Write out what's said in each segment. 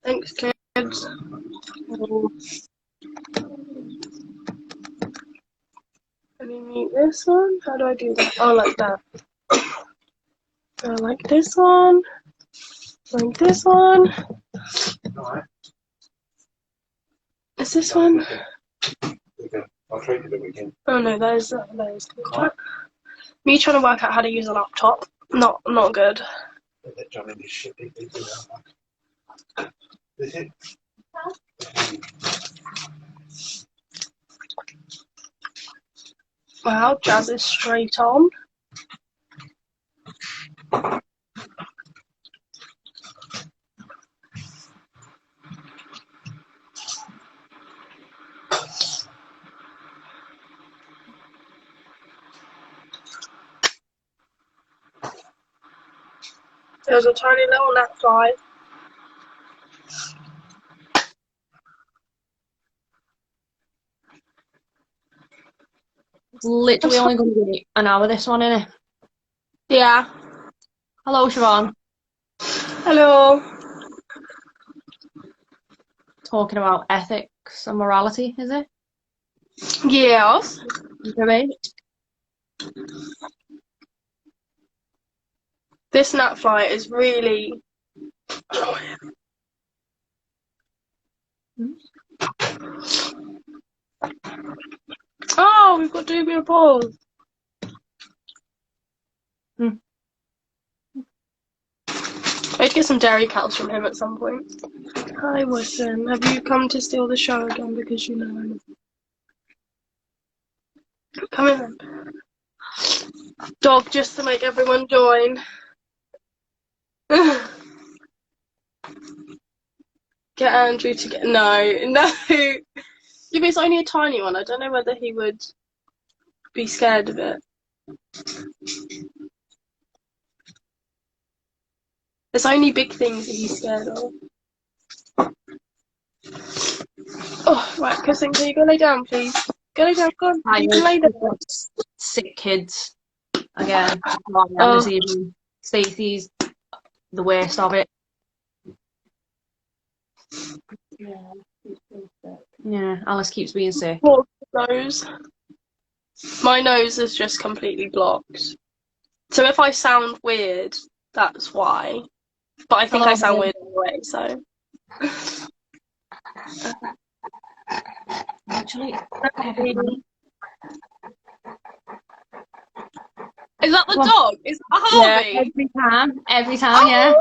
Thanks, kids. Let me mute this one. How do I do that? Oh, like that. Like this one. Like this one. Alright. Is this one? I'll trade you the weekend. Oh no, that is right. Me trying to work out how to use a laptop. Not good. John in this shit, they do that. Is it? Wow, Jazz is straight on. There's a tiny little gnat fly. It's literally only going to be an hour, this one, innit? Yeah. Hello, Siobhan. Hello. Talking about ethics and morality, is it? Yes. Maybe. This gnat fly is really annoying. Oh, we've got Dubia balls. I need to get some dairy cows from him at some point. Hi, Wilson. Have you come to steal the show again because you know I'm... Come in then. Dog, just to make everyone join. Get Andrew to get... No. If it's only a tiny one, I don't know whether he would be scared of it. There's only big things that he's scared of. Oh, right, Kissing, can you go lay down, please? Go lay down, go on. You can lay down. Sick kids. Again. Oh. This evening. Stacey's the worst of it. Yeah, Alice keeps being sick. Nose. My nose is just completely blocked. So if I sound weird, that's why. But I think I sound weird anyway, so. Actually, is that the dog? Is that Harvey? Yeah, every time, yeah.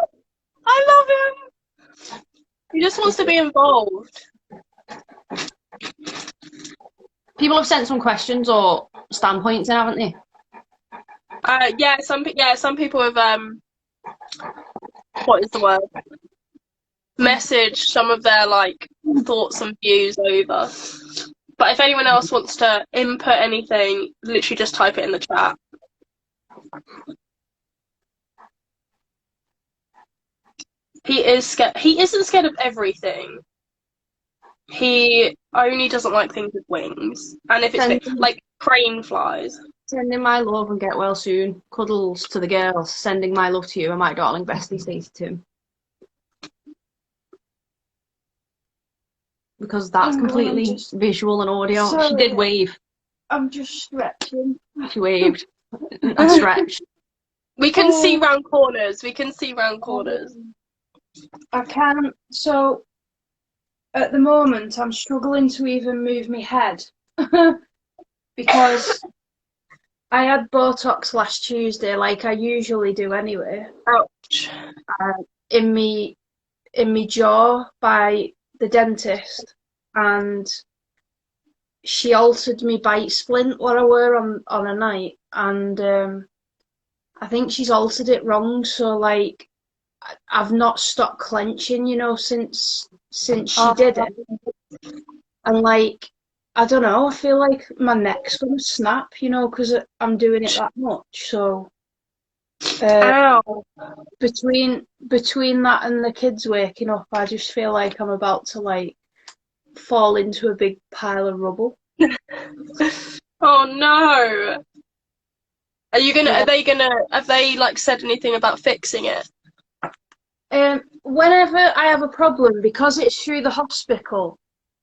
I love him. He just wants to be involved. People have sent some questions or standpoints in, haven't they? Some people have what is the word? Messaged some of their thoughts and views over. But if anyone else wants to input anything, literally just type it in the chat. He is scared. He isn't scared of everything. He only doesn't like things with wings. And if it's big, like crane flies. Sending my love and get well soon. Cuddles to the girls. Sending my love to you and my darling bestie Stacey too. Because that's completely visual and audio. Sorry. She did wave. I'm just stretching. She waved. I stretched. We can see round corners. We can see round corners. I can't. So, at the moment, I'm struggling to even move my head. Because I had Botox last Tuesday, like I usually do anyway. Ouch. In me jaw by the dentist, and she altered me bite splint what I wear on a night, and I think she's altered it wrong, so like I've not stopped clenching, since she did it. And like I don't know, I feel like my neck's gonna snap, because I'm doing it that much. So between that and the kids waking up, I just feel like I'm about to fall into a big pile of rubble. Oh no! Are you gonna? Yeah. Have they said anything about fixing it? whenever I have a problem, because it's through the hospital,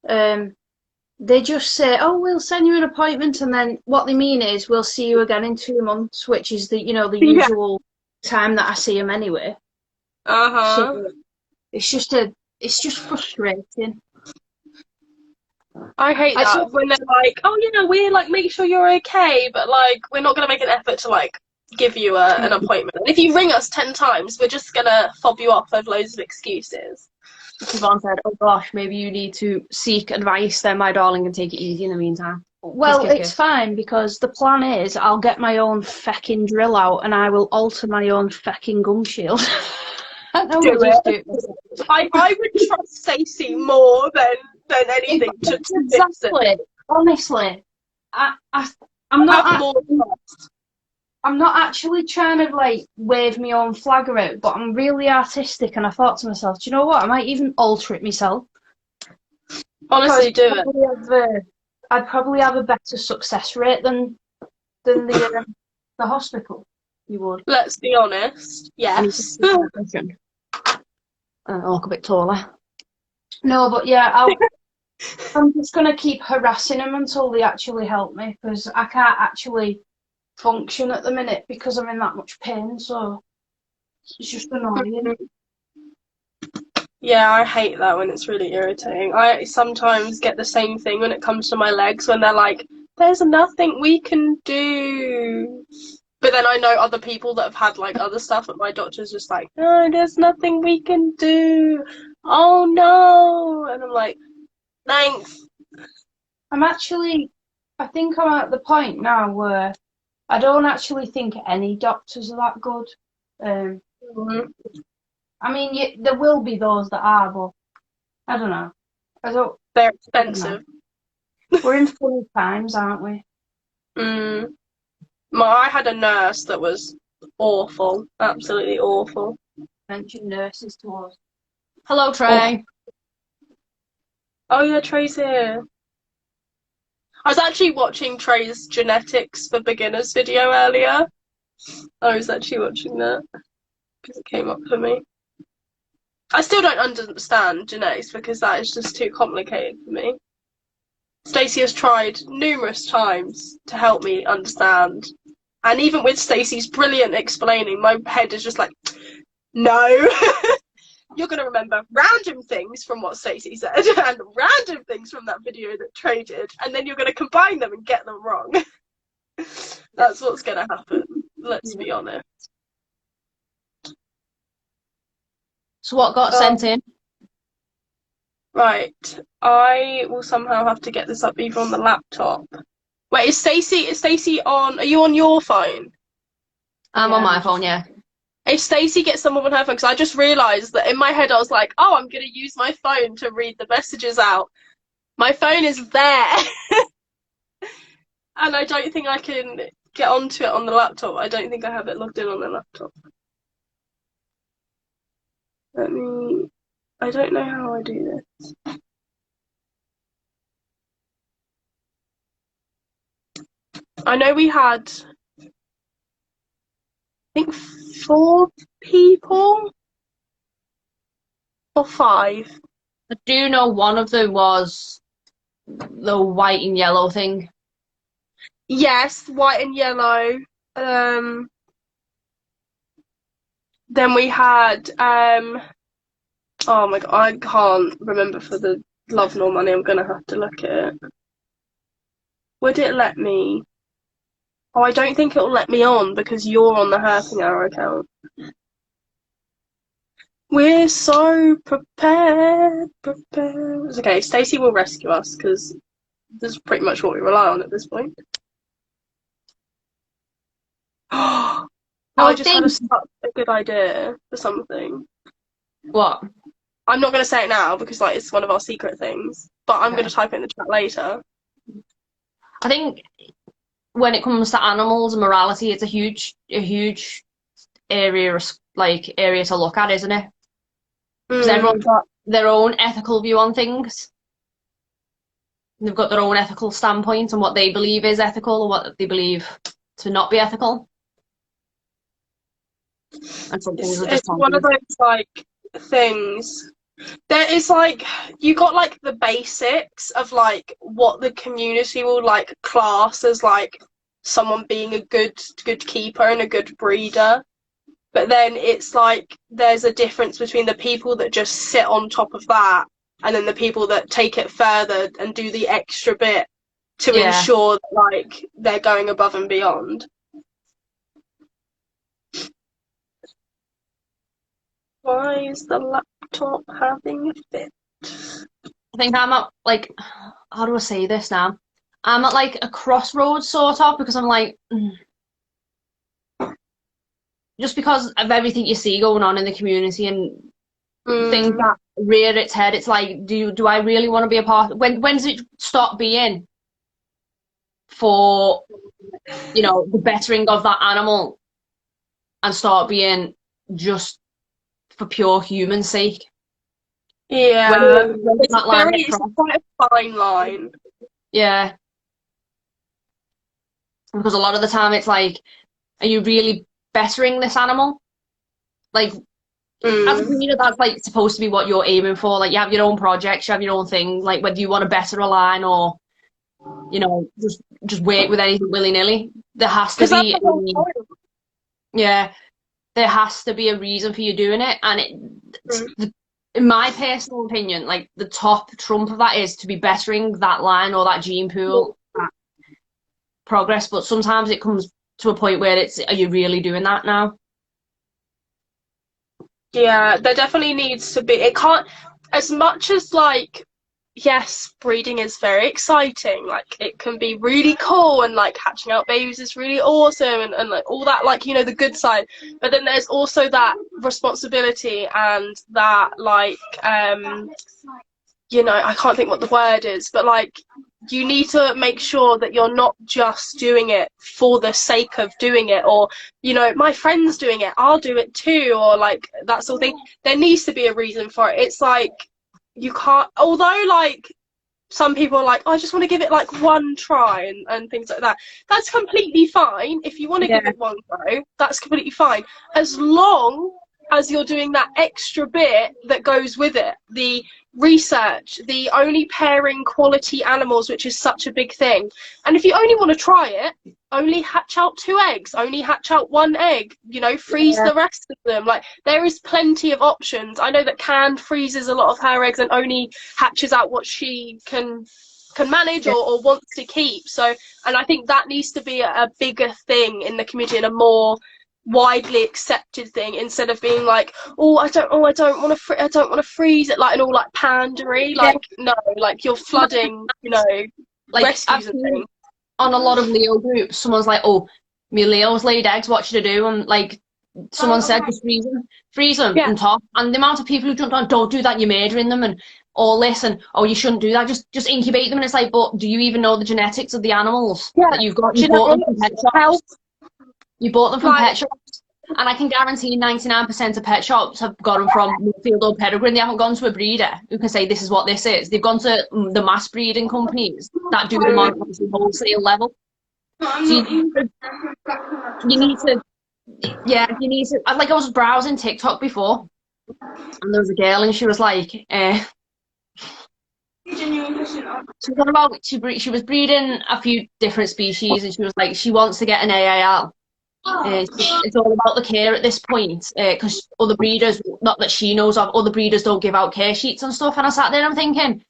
they just say, "Oh, we'll send you an appointment," and then what they mean is, "We'll see you again in 2 months," which is the the Yeah. usual time that I see them anyway. Uh-huh. So it's just frustrating. I hate I that when they're like, "Oh, yeah, we're like, make sure you're okay," but like, we're not gonna make an effort to like give you an appointment. And if you ring us 10 times, we're just gonna fob you off with loads of excuses. Yvonne said, "Oh gosh, maybe you need to seek advice then, my darling, and take it easy in the meantime." Well, Kiss, kiss, it's kiss. fine because the plan is I'll get my own fecking drill out and I will alter my own fecking gum shield. And then Do we'll just it. do it. I would trust Stacey more than anything to fix it. Exactly. Honestly, I'm Have not. more trust. I'm not actually trying to like wave my own flag around, but I'm really artistic, and I thought to myself, do you know what? I might even alter it myself. Honestly, do it. I'd probably have a better success rate than the hospital. You would. Let's be honest. I need to Yes. see that question. I'll look a bit taller. No, but yeah, I'm just gonna keep harassing them until they actually help me because I can't actually function at the minute because I'm in that much pain. So it's just annoying. Yeah, I hate that when it's really irritating. I sometimes get the same thing when it comes to my legs when they're like, "There's nothing we can do." But then I know other people that have had like other stuff, and my doctor's just like, "No, there's nothing we can do. Oh no!" And I'm like, "Thanks." I think I'm at the point now where I don't actually think any doctors are that good. Mhm. I mean, there will be those that are, but I don't know. They're I don't know. expensive. We're in funny times, aren't we? Mm. I had a nurse that was awful, absolutely awful. Mention nurses to us. Hello, Trey. Oh yeah, Trey's here. I was actually watching Trey's genetics for beginners video earlier. I was actually watching that because it came up for me. I still don't understand genetics because that is just too complicated for me. Stacey has tried numerous times to help me understand. And even with Stacey's brilliant explaining, my head is just like, no. You're going to remember random things from what Stacey said and random things from that video that Trey did, and then you're going to combine them and get them wrong. That's what's going to happen. Let's be honest. So what got sent in? Right. I will somehow have to get this up either on the laptop. Wait, is Stacey on? Are you on your phone? I'm on my phone, yeah. If Stacey gets someone on her phone, because I just realised that in my head I was like, oh, I'm going to use my phone to read the messages out. My phone is there. And I don't think I can get onto it on the laptop. I don't think I have it logged in on the laptop. I don't know how I do this. I know we had, I think 4 people or 5. I do know one of them was the white and yellow thing. Yes, white and yellow. Then we had, oh my god, I can't remember for the love nor money. I'm gonna have to look at it. Would it let me? Oh, I don't think it'll let me on because you're on the Herping Hour account. We're so prepared. It's okay, Stacey will rescue us because this is pretty much what we rely on at this point. I just had such a good idea for something. What? I'm not going to say it now because like it's one of our secret things, but I'm going to type it in the chat later. I think when it comes to animals and morality, it's a huge area to look at, isn't it? Because everyone's got their own ethical view on things. They've got their own ethical standpoint on what they believe is ethical or what they believe to not be ethical. And some things are just it's one of those like things. There is like, you got like the basics of like what the community will like class as like someone being a good keeper and a good breeder. But then it's like there's a difference between the people that just sit on top of that and then the people that take it further and do the extra bit to ensure that like they're going above and beyond. Why is the laptop having a fit? I think I'm at like, how do I say this now? I'm at like a crossroads sort of, because I'm like, just because of everything you see going on in the community and things that rear its head, it's like, do I really want to be a part? When does it stop being for, you know, the bettering of that animal and start being just for pure human sake? Yeah, when it's quite a fine line. Yeah, because a lot of the time it's like, are you really bettering this animal? Like, as a breeder, that's like supposed to be what you're aiming for. Like, you have your own projects, you have your own thing. Like, whether you want to better a line or, you know, just work with anything willy-nilly, there has to be there has to be a reason for you doing it. And in my personal opinion, like, the top trump of that is to be bettering that line or that gene pool, that progress. But sometimes it comes to a point where it's, are you really doing that now? Yeah, there definitely needs to be, it can't, as much as like, yes, breeding is very exciting, like it can be really cool and like hatching out babies is really awesome and like all that, like, you know, the good side, but then there's also that responsibility and that like you know, I can't think what the word is, but like you need to make sure that you're not just doing it for the sake of doing it, or, you know, my friend's doing it, I'll do it too, or like that sort of thing. There needs to be a reason for it. It's like, you can't, although like some people are like, oh, I just want to give it like one try and things like that. That's completely fine. If you want to give it one go, that's completely fine. As long as you're doing that extra bit that goes with it, the research, the only pairing quality animals, which is such a big thing. And if you only want to try it, only hatch out 2 eggs, only hatch out 1 egg, you know, freeze the rest of them. Like, there is plenty of options. I know that Can freezes a lot of her eggs and only hatches out what she can manage or wants to keep. So, and I think that needs to be a bigger thing in the community and a more widely accepted thing, instead of being like, I don't want to freeze it, like, and all like pandery, like, no, like you're flooding, you know, like rescues and things. On a lot of Leo groups, someone's like, oh, me Leo's laid eggs, what should I do? And like someone said, just freeze them and top. And the amount of people who jumped on, don't do that, you're murdering them, and all this, and oh, you shouldn't do that, just incubate them. And it's like, but do you even know the genetics of the animals that you've got? You bought them from pet shops. You bought them from pet shops, and I can guarantee 99% of pet shops have got them from Midfield or Pedigree, and they haven't gone to a breeder who can say this is what this is. They've gone to the mass breeding companies that do them on a wholesale level. So you need to, like, I was browsing TikTok before, and there was a girl, and she was like, she was breeding a few different species, and she was like, she wants to get an AAL. It's all about the care at this point, because other breeders, not that she knows of, other breeders don't give out care sheets and stuff. And I sat there and I'm thinking,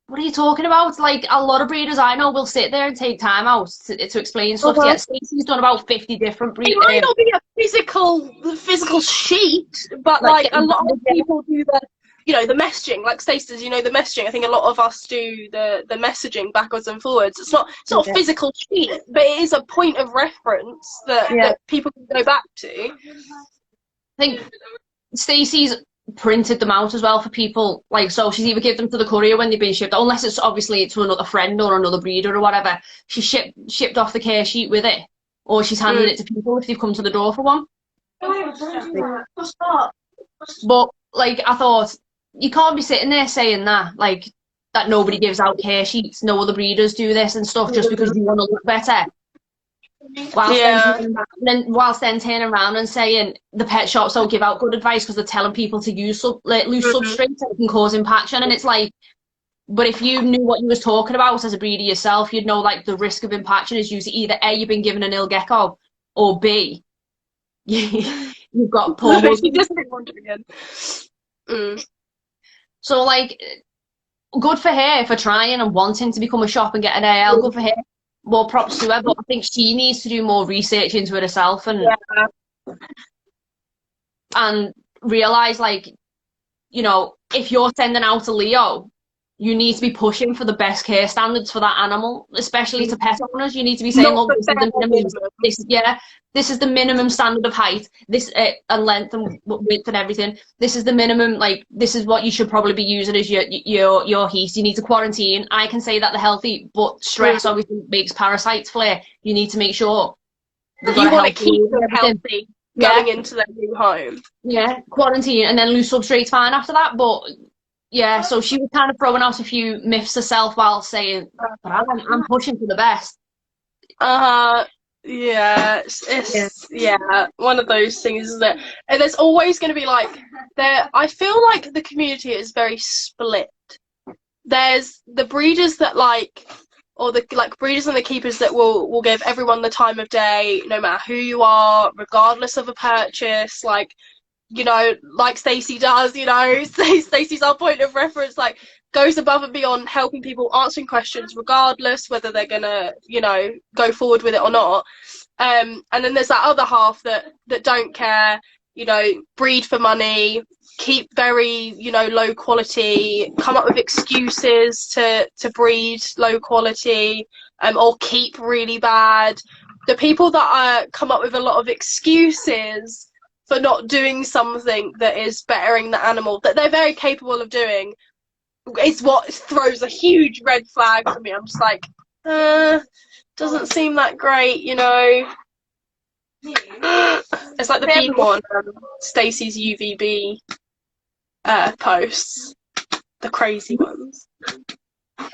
what are you talking about? Like, a lot of breeders I know will sit there and take time out to explain stuff. Yeah, Stacey's done about 50 different breeders. It might not be a physical sheet, but like a lot of people do the, you know, the messaging, like Stacey does, you know, the messaging. I think a lot of us do the messaging backwards and forwards. It's not a physical sheet, but it is a point of reference that people can go back to. I think Stacey's printed them out as well for people, like, so she's either give them to the courier when they've been shipped, unless it's obviously to another friend or another breeder or whatever. She shipped off the care sheet with it, or she's handing it to people if they've come to the door for one. But like, I thought, you can't be sitting there saying that, like, that nobody gives out care sheets, no other breeders do this and stuff, just because you want to look better. Yeah. whilst then turning around and saying the pet shops don't give out good advice because they're telling people to use loose Mhm. substrates that can cause impaction, and it's like, but if you knew what you was talking about as a breeder yourself, you'd know like the risk of impaction is usually either A, you've been given an ill gecko, or B, you've got poor She husband. just didn't want it again. Mm. So like, good for her for trying and wanting to become a shop and get an AL. Good for her. More props to her, but I think she needs to do more research into it herself Yeah. and realize, like, you know, if you're sending out a Leo, you need to be pushing for the best care standards for that animal, especially to pet owners. You need to be saying, Not look, the this is bare the minimum. minimum. This is the minimum standard of height, this and length and width and everything. This is the minimum. Like, this is what you should probably be using as your heat. You need to quarantine. I can say that they're healthy, but stress Mm. obviously makes parasites flare. You need to make sure they've got You a want to healthy keep and them everything. healthy Yeah, going into their new home. yeah, quarantine and then loose substrate's fine after that. But yeah, so she was kind of throwing out a few myths herself while saying, but I'm pushing for the best. Yeah, it's one of those things that, and there's always going to be like there. I feel like the community is very split. There's the breeders that like, or the like breeders and the keepers that will give everyone the time of day, no matter who you are, regardless of a purchase. Like, you know, like Stacey does, you know, Stacey's our point of reference, like goes above and beyond helping people, answering questions regardless whether they're gonna, you know, go forward with it or not. And then there's that other half that don't care, you know, breed for money, keep very, you know, low quality, come up with excuses to breed low quality, or keep really bad. The people that come up with a lot of excuses for not doing something that is bettering the animal that they're very capable of doing is what throws a huge red flag for me. I'm just like, doesn't seem that great, you know. It's like the people on Stacey's UVB posts, the crazy ones.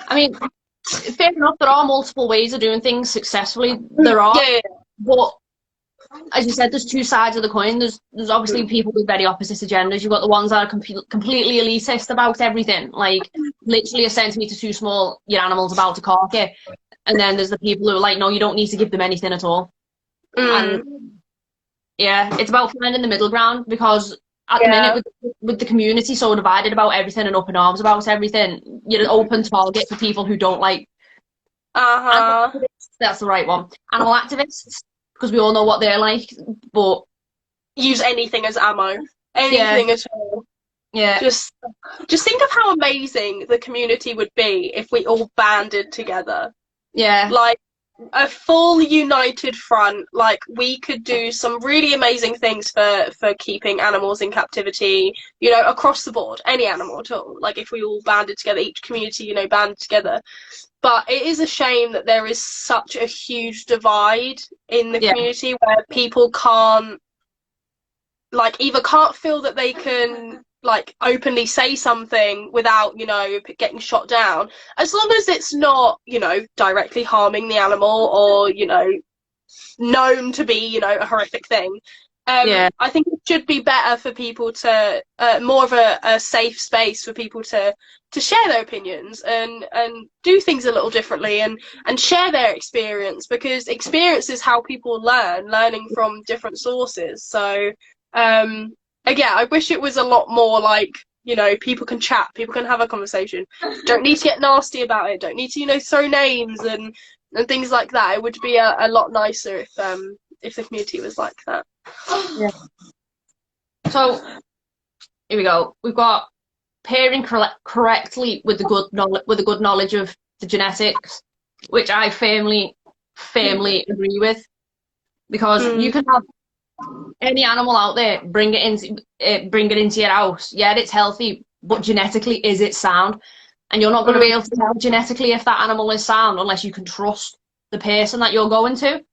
I mean, fair enough, there are multiple ways of doing things successfully. There are, Yeah. but as you said, there's two sides of the coin. There's obviously people with very opposite agendas. You've got the ones that are completely elitist about everything, like literally a centimetre too small, your animal's about to cork it. And then there's the people who are like, no, you don't need to give them anything at all. And yeah, it's about finding the middle ground, because at the minute with the community so divided about everything and up in arms about everything, you're an open target for people who don't like animal activists. That's the right one. Animal activists, because we all know what they're like, but use anything as ammo. Anything at all. Yeah. Just think of how amazing the community would be if we all banded together. Yeah. Like a full united front. Like we could do some really amazing things for keeping animals in captivity, you know, across the board, any animal at all. Like if we all banded together, each community, you know, banded together. But it is a shame that there is such a huge divide in the community where people can't, like, either can't feel that they can, like, openly say something without, you know, getting shot down, as long as it's not, you know, directly harming the animal or, you know, known to be, you know, a horrific thing. I think it should be better for people to, more of a safe space for people to share their opinions and do things a little differently and share their experience, because experience is how people learning from different sources. So, again, I wish it was a lot more like, you know, people can chat, people can have a conversation, don't need to get nasty about it, don't need to, you know, throw names and things like that. It would be a lot nicer if the community was like that. Yeah. So here we go. We've got pairing correctly with the good knowledge of the genetics, which I firmly agree with, because you can have any animal out there, bring it into your house. Yeah, it's healthy, but genetically, is it sound? And you're not going to be able to tell genetically if that animal is sound unless you can trust the person that you're going to.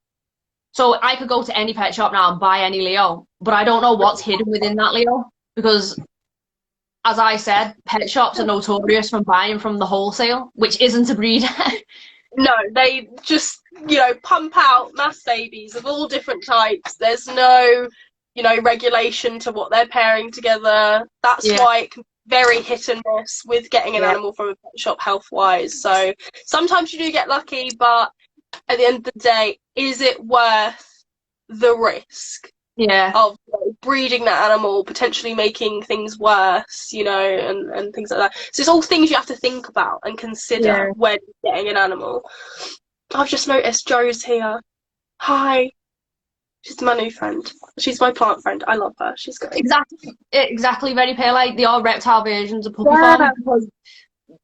So I could go to any pet shop now and buy any Leo, but I don't know what's hidden within that Leo, because, as I said, pet shops are notorious for buying from the wholesale, which isn't a breeder. No, they just, pump out mass babies of all different types. There's no, regulation to what they're pairing together. That's why it can be very hit and miss with getting an animal from a pet shop health-wise. So sometimes you do get lucky, but at the end of the day, is it worth the risk of breeding that animal, potentially making things worse, and things like that. So it's all things you have to think about and consider when getting an animal. I've just noticed Joe's here. Hi. She's my new friend. She's my plant friend. I love her. She's great. Exactly. Very pale. Like they are reptile versions of puppy farm. Because,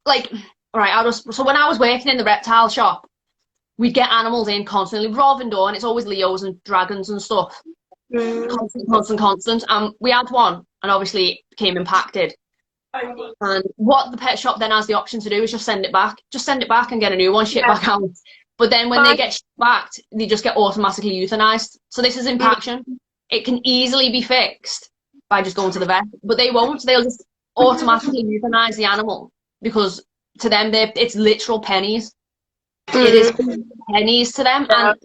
like, all right. So when I was working in the reptile shop, we'd get animals in constantly, revolving door, and it's always Leos and dragons and stuff. Constant. We had one, and obviously it became impacted. And what the pet shop then has the option to do is just send it back and get a new one shipped back out. But then when they get shipped back, they just get automatically euthanized. So this is impaction. It can easily be fixed by just going to the vet, but they won't. They'll just automatically euthanize the animal because to them it's literal pennies. It is pennies to them, and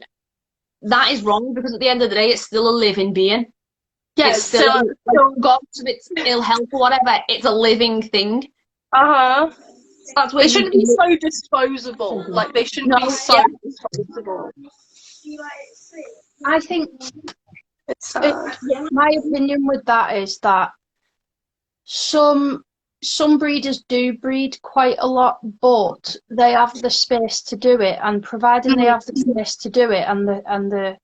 that is wrong because at the end of the day, it's still a living being. Yeah, it's still God, it's ill health or whatever. It's a living thing. That's they shouldn't be so disposable. Like they shouldn't be so disposable. I think my opinion with that is that some breeders do breed quite a lot, but they have the space to do it, and providing they have the space to do it, and the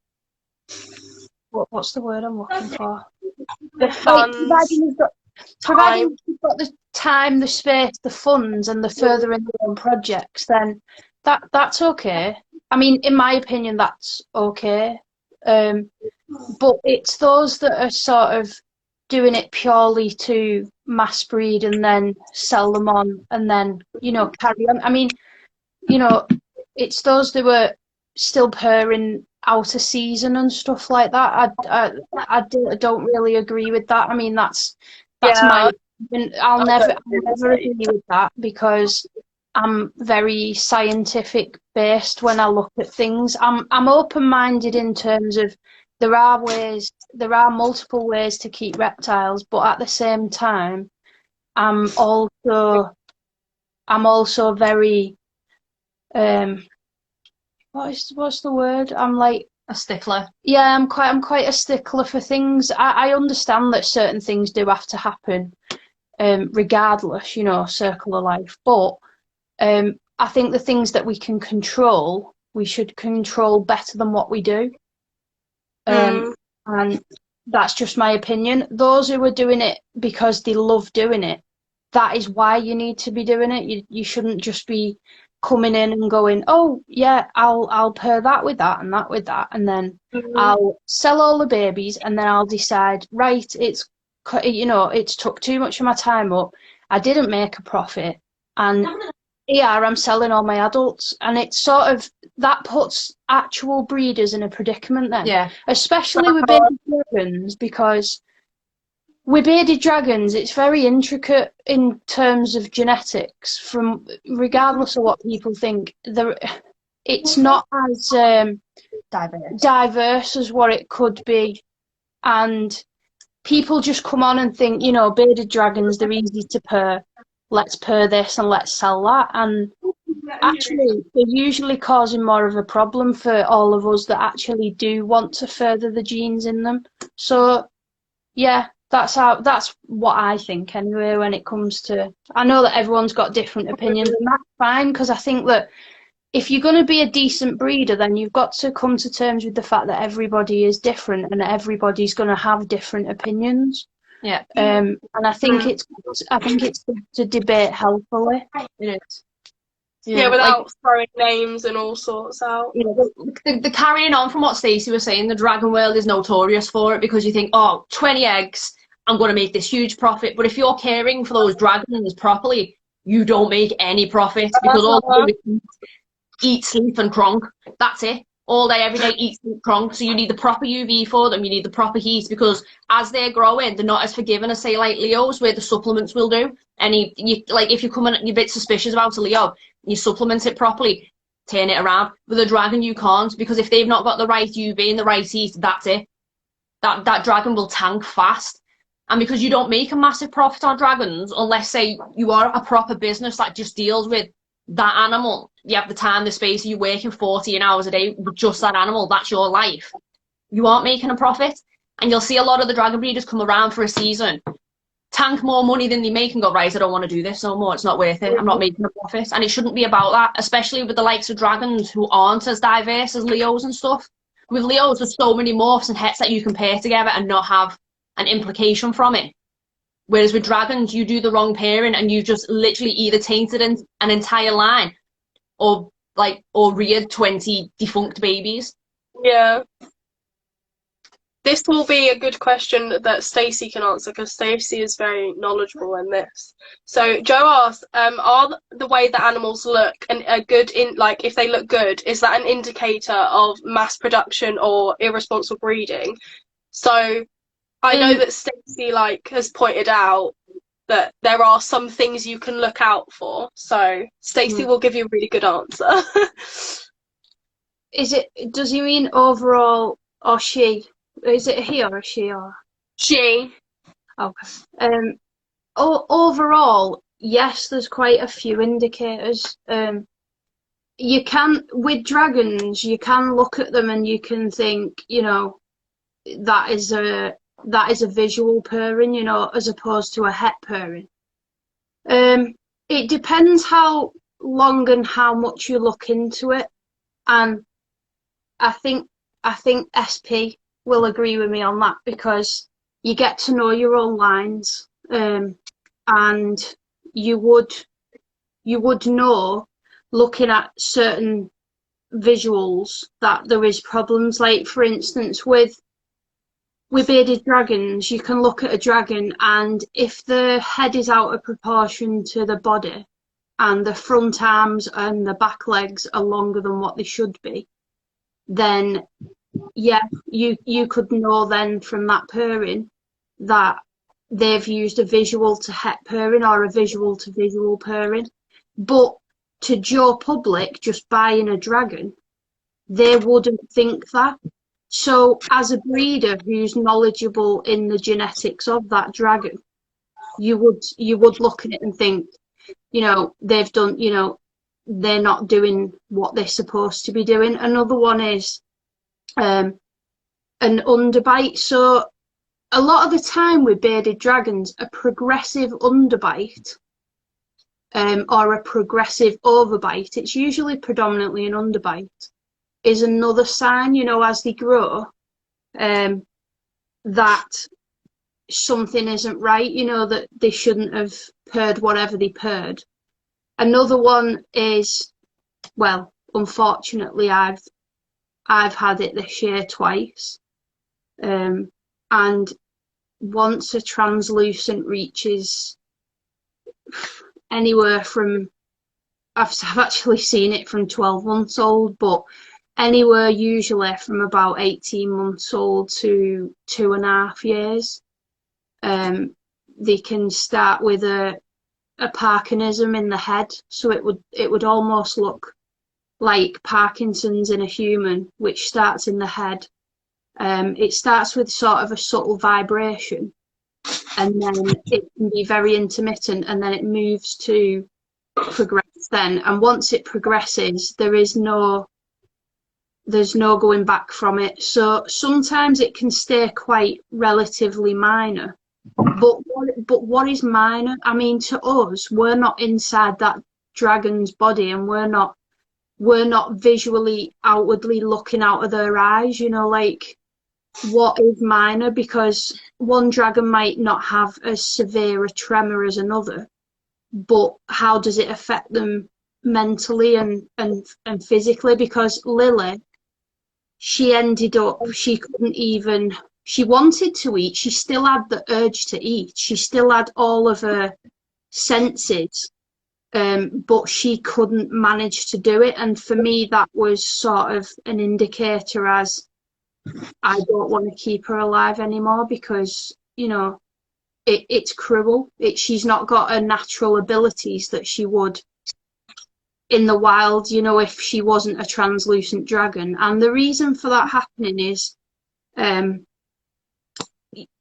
what's the word I'm looking for? The funds. Providing you've got the time, the space, the funds, and the further in their own projects, then that's okay. I mean, in my opinion, that's okay. But it's those that are sort of doing it purely to mass breed and then sell them on and then, carry on. I mean, it's those that were still purring out of season and stuff like that. I don't really agree with that. I mean, that's my opinion. I'll never agree with that because I'm very scientific based when I look at things. I'm open-minded in terms of there are multiple ways to keep reptiles, but at the same time, I'm also very what's the word? I'm like a stickler. Yeah, I'm quite a stickler for things. I understand that certain things do have to happen, regardless, circle of life. But I think the things that we can control, we should control better than what we do. And that's just my opinion. Those who are doing it because they love doing it, that is why you need to be doing it. You shouldn't just be coming in and going, oh yeah, I'll pair that with that and that with that, and then I'll sell all the babies, and then I'll decide, right, it's took too much of my time up, I didn't make a profit, and I'm selling all my adults, and it's sort of that puts actual breeders in a predicament then, especially with baby dragons, because with bearded dragons, it's very intricate in terms of genetics. From regardless of what people think, it's not as diverse as what it could be, and people just come on and think, bearded dragons, they're easy to pair. Let's pair this and let's sell that, and actually, they're usually causing more of a problem for all of us that actually do want to further the genes in them. So, yeah. That's what I think anyway when it comes to... I know that everyone's got different opinions, and that's fine, because I think that if you're going to be a decent breeder, then you've got to come to terms with the fact that everybody is different and everybody's going to have different opinions. Yeah. And I think it's to debate healthfully. It is. Yeah, without throwing names and all sorts out. The carrying on from what Stacey was saying, the dragon world is notorious for it, because you think, 20 eggs, I'm going to make this huge profit. But if you're caring for those dragons properly, you don't make any profit, because all you do is eat, sleep, and cronk. That's it. All day, every day, eat, sleep, cronk. So you need the proper UV for them. You need the proper heat, because as they're growing, they're not as forgiving as, say, like Leos, where the supplements will do. And if you come in, you're a bit suspicious about a Leo, you supplement it properly, turn it around. With a dragon, you can't, because if they've not got the right UV and the right heat, that's it. That dragon will tank fast. And because you don't make a massive profit on dragons, unless, say, you are a proper business that just deals with that animal, you have the time, the space, you're working 14 hours a day with just that animal, that's your life. You aren't making a profit. And you'll see a lot of the dragon breeders come around for a season, tank more money than they make and go, right, I don't want to do this no more. It's not worth it. I'm not making a profit. And it shouldn't be about that, especially with the likes of dragons who aren't as diverse as Leos and stuff. With Leos, there's so many morphs and hets that you can pair together and not have an implication from it. Whereas with dragons, you do the wrong pairing and you just literally either tainted an entire line or reared 20 defunct babies. Yeah. This will be a good question that Stacey can answer, because Stacey is very knowledgeable in this. So Joe asked, are the way that animals look and are good in, like, if they look good, is that an indicator of mass production or irresponsible breeding? So I know that Stacey has pointed out that there are some things you can look out for. So Stacey will give you a really good answer. Does he mean overall or she? Is it a he or a she or? She. Okay. Overall, yes, there's quite a few indicators. You can, with dragons, you can look at them and you can think, that is a visual pairing, as opposed to a het pairing. It depends how long and how much you look into it, and I think SP will agree with me on that, because you get to know your own lines, and you would know, looking at certain visuals, that there is problems. Like, for instance, with bearded dragons, you can look at a dragon, and if the head is out of proportion to the body and the front arms and the back legs are longer than what they should be, then yeah, you could know then from that pairing that they've used a visual to het pairing or a visual to visual pairing. But to Joe public just buying a dragon, they wouldn't think that. So as a breeder who's knowledgeable in the genetics of that dragon, you would look at it and think, they've done, they're not doing what they're supposed to be doing. Another one is an underbite. So a lot of the time with bearded dragons, a progressive underbite or a progressive overbite, it's usually predominantly an underbite, is another sign, as they grow, that something isn't right, that they shouldn't have paired whatever they paired. Another one is, well, unfortunately, I've had it this year twice, and once a translucent reaches anywhere from, I've actually seen it from 12 months old, but anywhere usually from about 18 months old to 2.5 years. They can start with a Parkinsonism in the head, so it would almost look like Parkinson's in a human, which starts in the head. It starts with sort of a subtle vibration, and then it can be very intermittent, and then it moves to progress then. And once it progresses, there's no going back from it. So sometimes it can stay quite relatively minor. But what is minor? I mean, to us, we're not inside that dragon's body, and we're not visually outwardly looking out of their eyes, what is minor? Because one dragon might not have as severe a tremor as another, but how does it affect them mentally and physically? Because Lily, she ended up, she wanted to eat, she still had the urge to eat, she still had all of her senses, but she couldn't manage to do it. And for me, that was sort of an indicator as I don't want to keep her alive anymore, because it's cruel. She's not got her natural abilities that she would in the wild, you know, if she wasn't a translucent dragon. And the reason for that happening is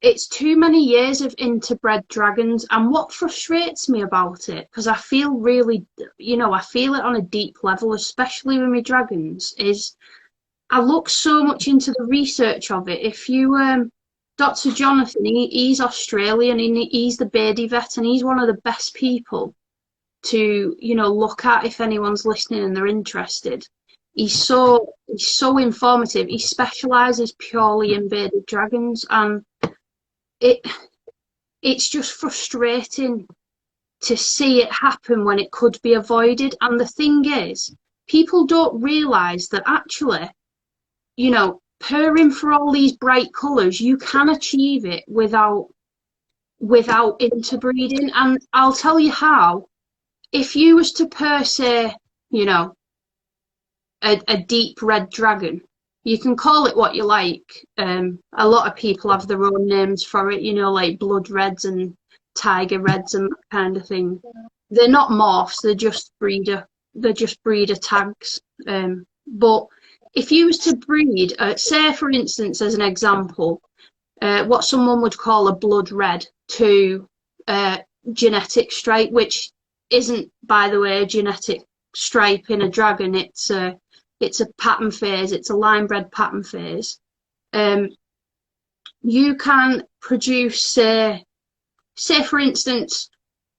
it's too many years of interbred dragons. And what frustrates me about it, because I feel really, you know, I feel it on a deep level, especially with my dragons, is I look so much into the research of it. If you, Dr. Jonathan, he's Australian, and he's the Beardy vet, and he's one of the best people to, you know, look at if anyone's listening and they're interested. He's so informative. He specialises purely in bearded dragons, and it's just frustrating to see it happen when it could be avoided. And the thing is, people don't realise that actually, you know, purring for all these bright colours, you can achieve it without interbreeding. And I'll tell you how. If you was to purr, say, you know, a deep red dragon, you can call it what you like. A lot of people have their own names for it, you know, like blood reds and tiger reds and that kind of thing. They're not morphs, they're just breeder tags. But if you was to breed, say for instance, as an example, what someone would call a blood red to genetic stripe, which isn't, by the way, a genetic stripe in a dragon. It's a pattern phase. It's a line bred pattern phase. You can produce, say for instance,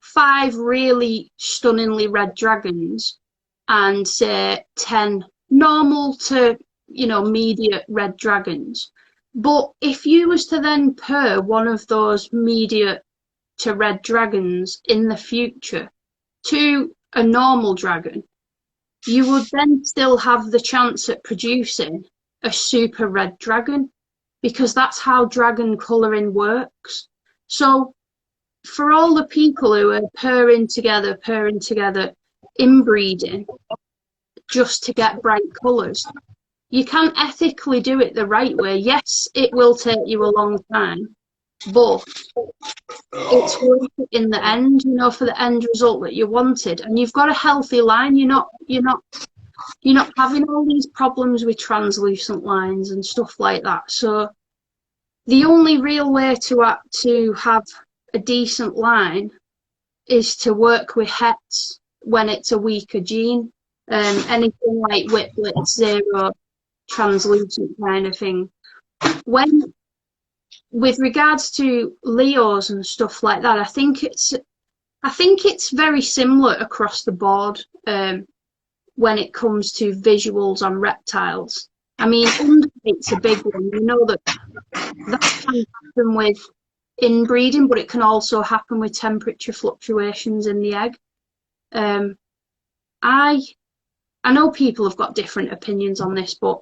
5 really stunningly red dragons, and say 10 normal to, you know, mediate red dragons. But if you was to then purr one of those mediate to red dragons in the future to a normal dragon, you would then still have the chance at producing a super red dragon, because that's how dragon colouring works. So for all the people who are purring together, inbreeding, just to get bright colours, you can ethically do it the right way. Yes, it will take you a long time, but it's worth it in the end, you know, for the end result that you wanted. And you've got a healthy line. You're not having all these problems with translucent lines and stuff like that. So the only real way to have a decent line is to work with hets when it's a weaker gene. Anything like whiplet, zero, translucent kind of thing. When, with regards to Leos and stuff like that, I think it's very similar across the board when it comes to visuals on reptiles. I mean, underweight's a big one. You know that can happen with inbreeding, but it can also happen with temperature fluctuations in the egg. I know people have got different opinions on this, but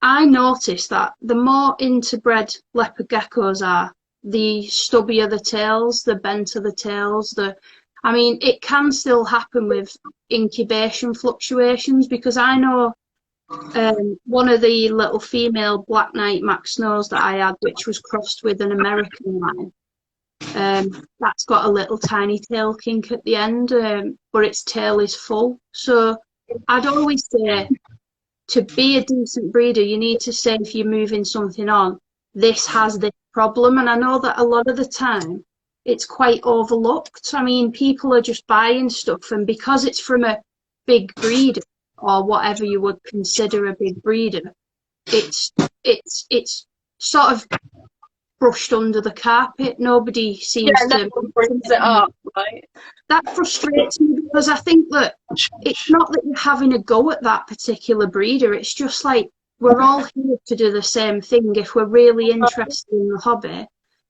I noticed that the more interbred leopard geckos are, the stubbier the tails, the benter the tails. I mean, it can still happen with incubation fluctuations, because I know one of the little female Black Knight Max Snows that I had, which was crossed with an American line, that's got a little tiny tail kink at the end, but its tail is full. So I'd always say, to be a decent breeder, you need to say, if you're moving something on, this has this problem. And I know that a lot of the time it's quite overlooked. I mean, people are just buying stuff, and because it's from a big breeder, or whatever you would consider a big breeder, it's sort of brushed under the carpet. Nobody seems to brings it up, right? That frustrates me, because I think that it's not that you're having a go at that particular breeder. It's just like, we're all here to do the same thing if we're really interested in the hobby,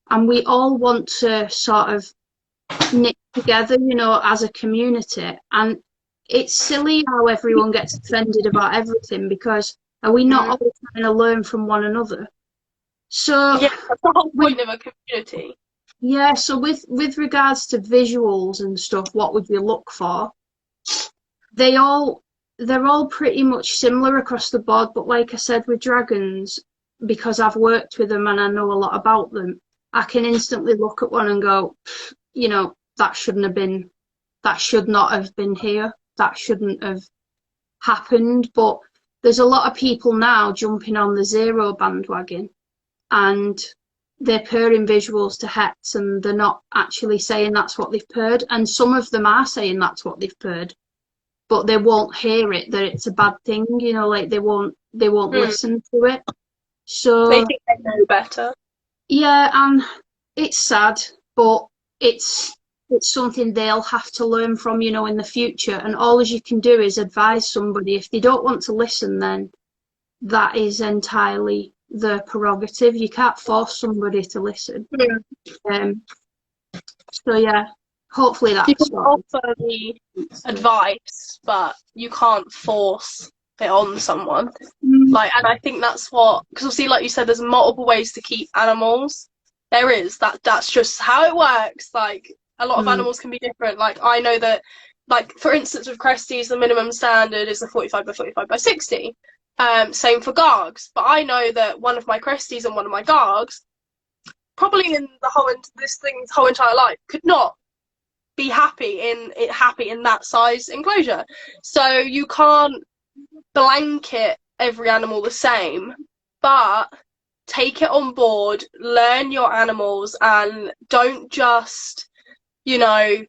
and we all want to sort of knit together, you know, as a community. And it's silly how everyone gets offended about everything, because are we not all trying to learn from one another? So yeah, that's the whole point of a community. Yeah, so with regards to visuals and stuff, what would you look for? They're all pretty much similar across the board, but like I said, with dragons, because I've worked with them and I know a lot about them, I can instantly look at one and go, you know, that should not have been here. That shouldn't have happened. But there's a lot of people now jumping on the zero bandwagon, and they're purring visuals to hets, and they're not actually saying that's what they've purred. And some of them are saying that's what they've purred, but they won't hear it, that it's a bad thing, you know, like they won't listen to it. So They think they know better. yeah, and it's sad, but it's something they'll have to learn from, you know, in the future. And all as you can do is advise somebody. If they don't want to listen, then that is entirely their prerogative. You can't force somebody to listen. So yeah, hopefully that's You can offer the advice, but you can't force it on someone. Like, and I think that's what, because obviously, like you said, there's multiple ways to keep animals. There is that's just how it works. Like, a lot of animals can be different. Like, I know that, like, for instance, with Cresties, the minimum standard is a 45 by 45 by 60. Same for Gargs. But I know that one of my Cresties and one of my Gargs, probably in this thing's whole entire life, could not be happy in that size enclosure. So you can't blanket every animal the same, but take it on board, learn your animals, and don't just, you know,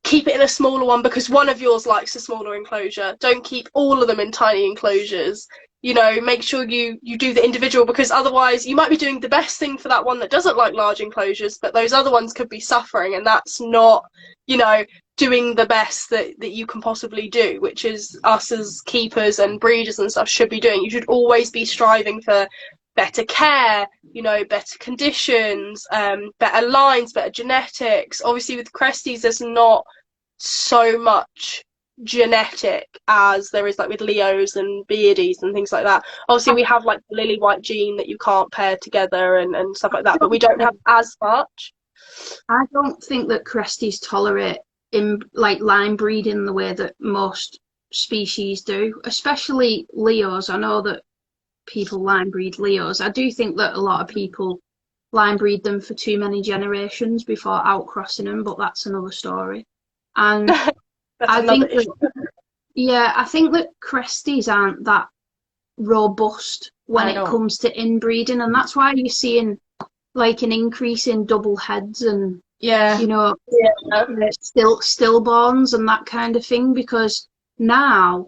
keep it in a smaller one because one of yours likes a smaller enclosure. Don't keep all of them in tiny enclosures. You know, make sure you do the individual, because otherwise you might be doing the best thing for that one that doesn't like large enclosures, but those other ones could be suffering, and that's not, you know, doing the best that you can possibly do, which is us as keepers and breeders and stuff should be doing. You should always be striving for better care, you know, better conditions, better lines, better genetics. Obviously with Cresties there's not so much genetic as there is like with Leos and Beardies and things like that. Obviously we have like the lily white gene that you can't pair together and stuff like that, but we don't have as much. I don't think that Cresties tolerate line breeding the way that most species do, especially Leos. I know that people line breed Leos. I do think that a lot of people line breed them for too many generations before outcrossing them, but that's another story. And I think that Cresties aren't that robust when it comes to inbreeding, and that's why you're seeing like an increase in double heads and you know, stillborns and that kind of thing, because now,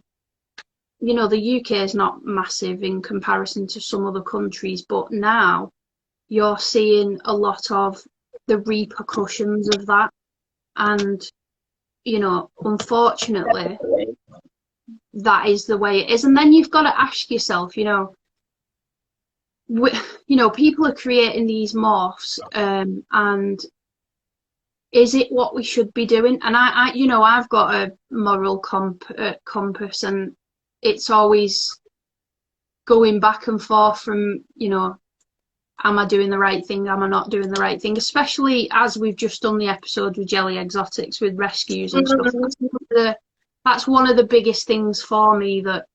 you know, the UK is not massive in comparison to some other countries, but now you're seeing a lot of the repercussions of that. And, you know, unfortunately, that is the way it is. And then you've got to ask yourself, you know, people are creating these morphs, and is it what we should be doing? And I you know, I've got a moral compass, and it's always going back and forth from, you know, am I doing the right thing? Am I not doing the right thing? Especially as we've just done the episode with Jelly Exotics with rescues and stuff. That's one of the biggest things for me, that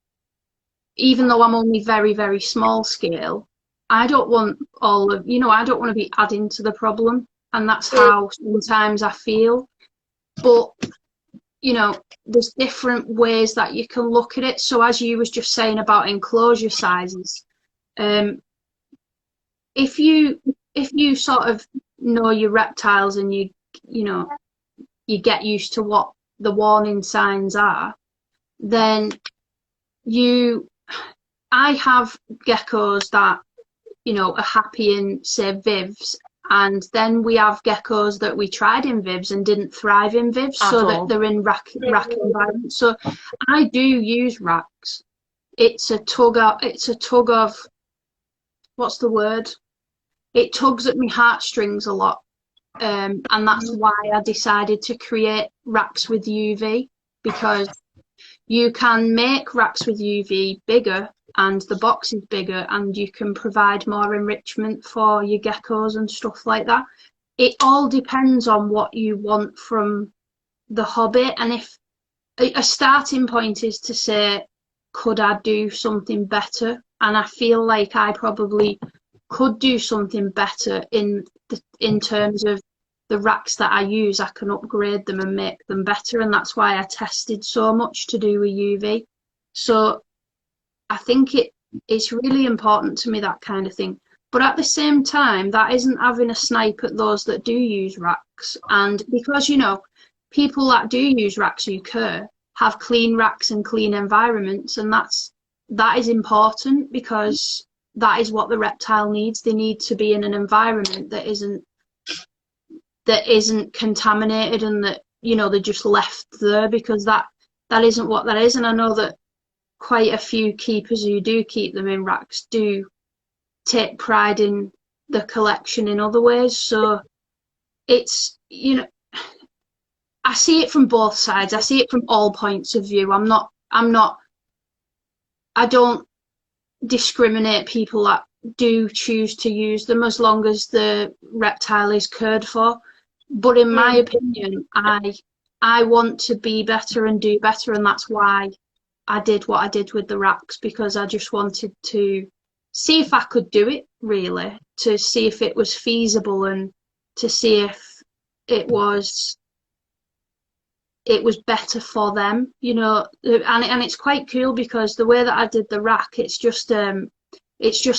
even though I'm only very, very small scale, I don't want I don't want to be adding to the problem. And that's how sometimes I feel. But, you know, there's different ways that you can look at it. So as you was just saying about enclosure sizes, if you sort of know your reptiles and you get used to what the warning signs are, then I have geckos that, you know, are happy in, say, Vivs, and then we have geckos that we tried in Vivs and didn't thrive in Vivs, so that they're in rack environments. So I do use racks. It's a tug of, what's the word? It tugs at my heartstrings a lot. And that's why I decided to create racks with UV, because you can make racks with UV bigger and the box is bigger, and you can provide more enrichment for your geckos and stuff like that. It all depends on what you want from the hobby, and if a starting point is to say, could I do something better? And I feel like I probably could do something better in terms of the racks that I use. I can upgrade them and make them better, and that's why I tested so much to do with UV. So I think it's really important to me, that kind of thing. But at the same time, that isn't having a snipe at those that do use racks. And because, people that do use racks who care have clean racks and clean environments, and that is important, because that is what the reptile needs. They need to be in an environment that isn't contaminated, and that, they're just left there, because that isn't what that is. And I know that quite a few keepers who do keep them in racks do take pride in the collection in other ways. So it's, I see it from both sides. I see it from all points of view. I don't discriminate people that do choose to use them, as long as the reptile is cared for. But in my opinion, I want to be better and do better, and that's why I did what I did with the racks, because I just wanted to see if I could do it, really, to see if it was feasible, and to see if it was better for them, and it's quite cool, because the way that I did the rack, it's just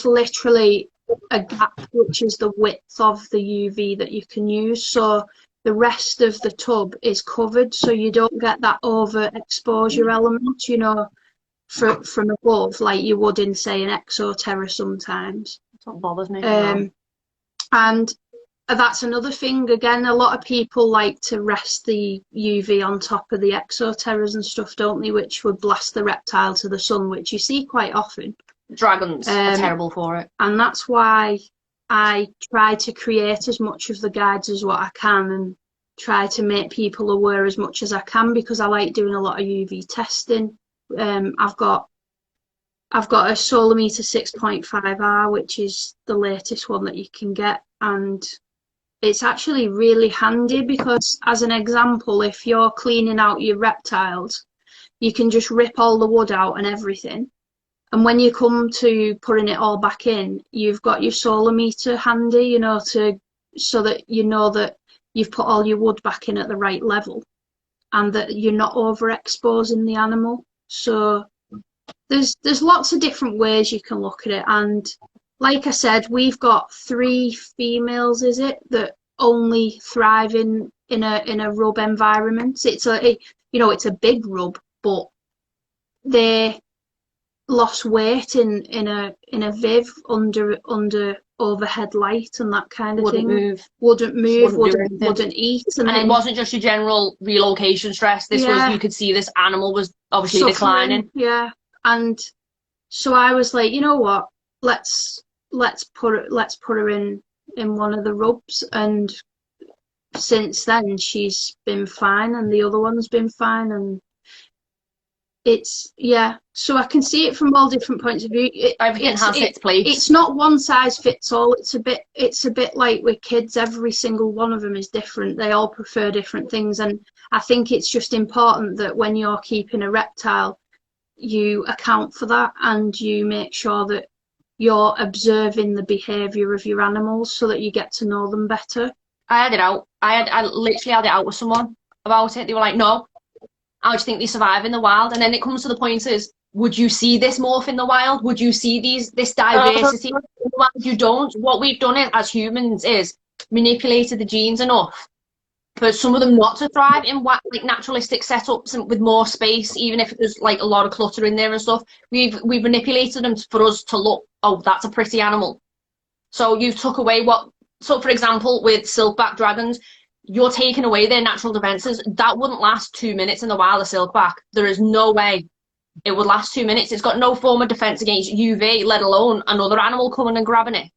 literally a gap, which is the width of the UV that you can use. So the rest of the tub is covered, so you don't get that overexposure element, from above, like you would in, say, an exoterra sometimes. That's what bothers me. And that's another thing. Again, a lot of people like to rest the UV on top of the exoterras and stuff, don't they? Which would blast the reptile to the sun, which you see quite often. Dragons are terrible for it. And that's why I try to create as much of the guides as what I can, and try to make people aware as much as I can, because I like doing a lot of UV testing. I've got a Solometer 6.5R, which is the latest one that you can get, and it's actually really handy, because, as an example, if you're cleaning out your reptiles, you can just rip all the wood out and everything, and when you come to putting it all back in, you've got your Solometer handy, so that that you've put all your wood back in at the right level, and that you're not overexposing the animal. So there's lots of different ways you can look at it. And like I said, we've got 3 females, is it, that only thrive in a rub environment. It's a big rub, but they lost weight in a viv under overhead light and that kind of thing. Wouldn't move, wouldn't eat. And it wasn't just your general relocation stress. This was, you could see this animal was obviously suffering, declining. Yeah. And so I was like, you know what, let's put her in one of the rubs, and since then she's been fine, and the other one's been fine, and it's, so I can see it from all different points of view. Everything has its place. It's not one size fits all. It's a bit like with kids. Every single one of them is different. They all prefer different things, and I think it's just important that when you're keeping a reptile, you account for that, and you make sure that you're observing the behaviour of your animals, so that you get to know them better. I had it out. I literally had it out with someone about it. They were like, no, how do you think they survive in the wild? And then it comes to the point is, would you see this morph in the wild? Would you see this diversity in the wild? You don't. What we've done as humans is manipulated the genes enough for some of them not to thrive in like naturalistic setups and with more space, even if there's like a lot of clutter in there and stuff. We've manipulated them for us to look, oh, that's a pretty animal. So you've took away so for example, with silkback dragons, you're taking away their natural defences. That wouldn't last 2 minutes in the wild, a silkback. There is no way it would last 2 minutes. It's got no form of defence against UV, let alone another animal coming and grabbing it.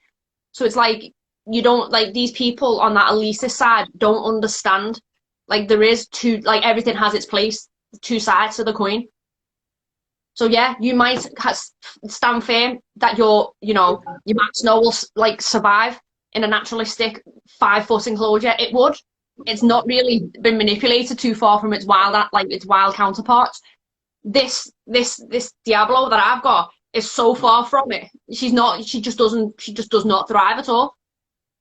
So it's like, you don't, like, these people on that elitist side don't understand. Like, there is everything has its place, 2 sides to the coin. So yeah, you might stand firm that your max snow will like survive in a naturalistic 5-foot enclosure. It would. It's not really been manipulated too far from its wild counterparts. This Diablo that I've got is so far from it. She just does not thrive at all.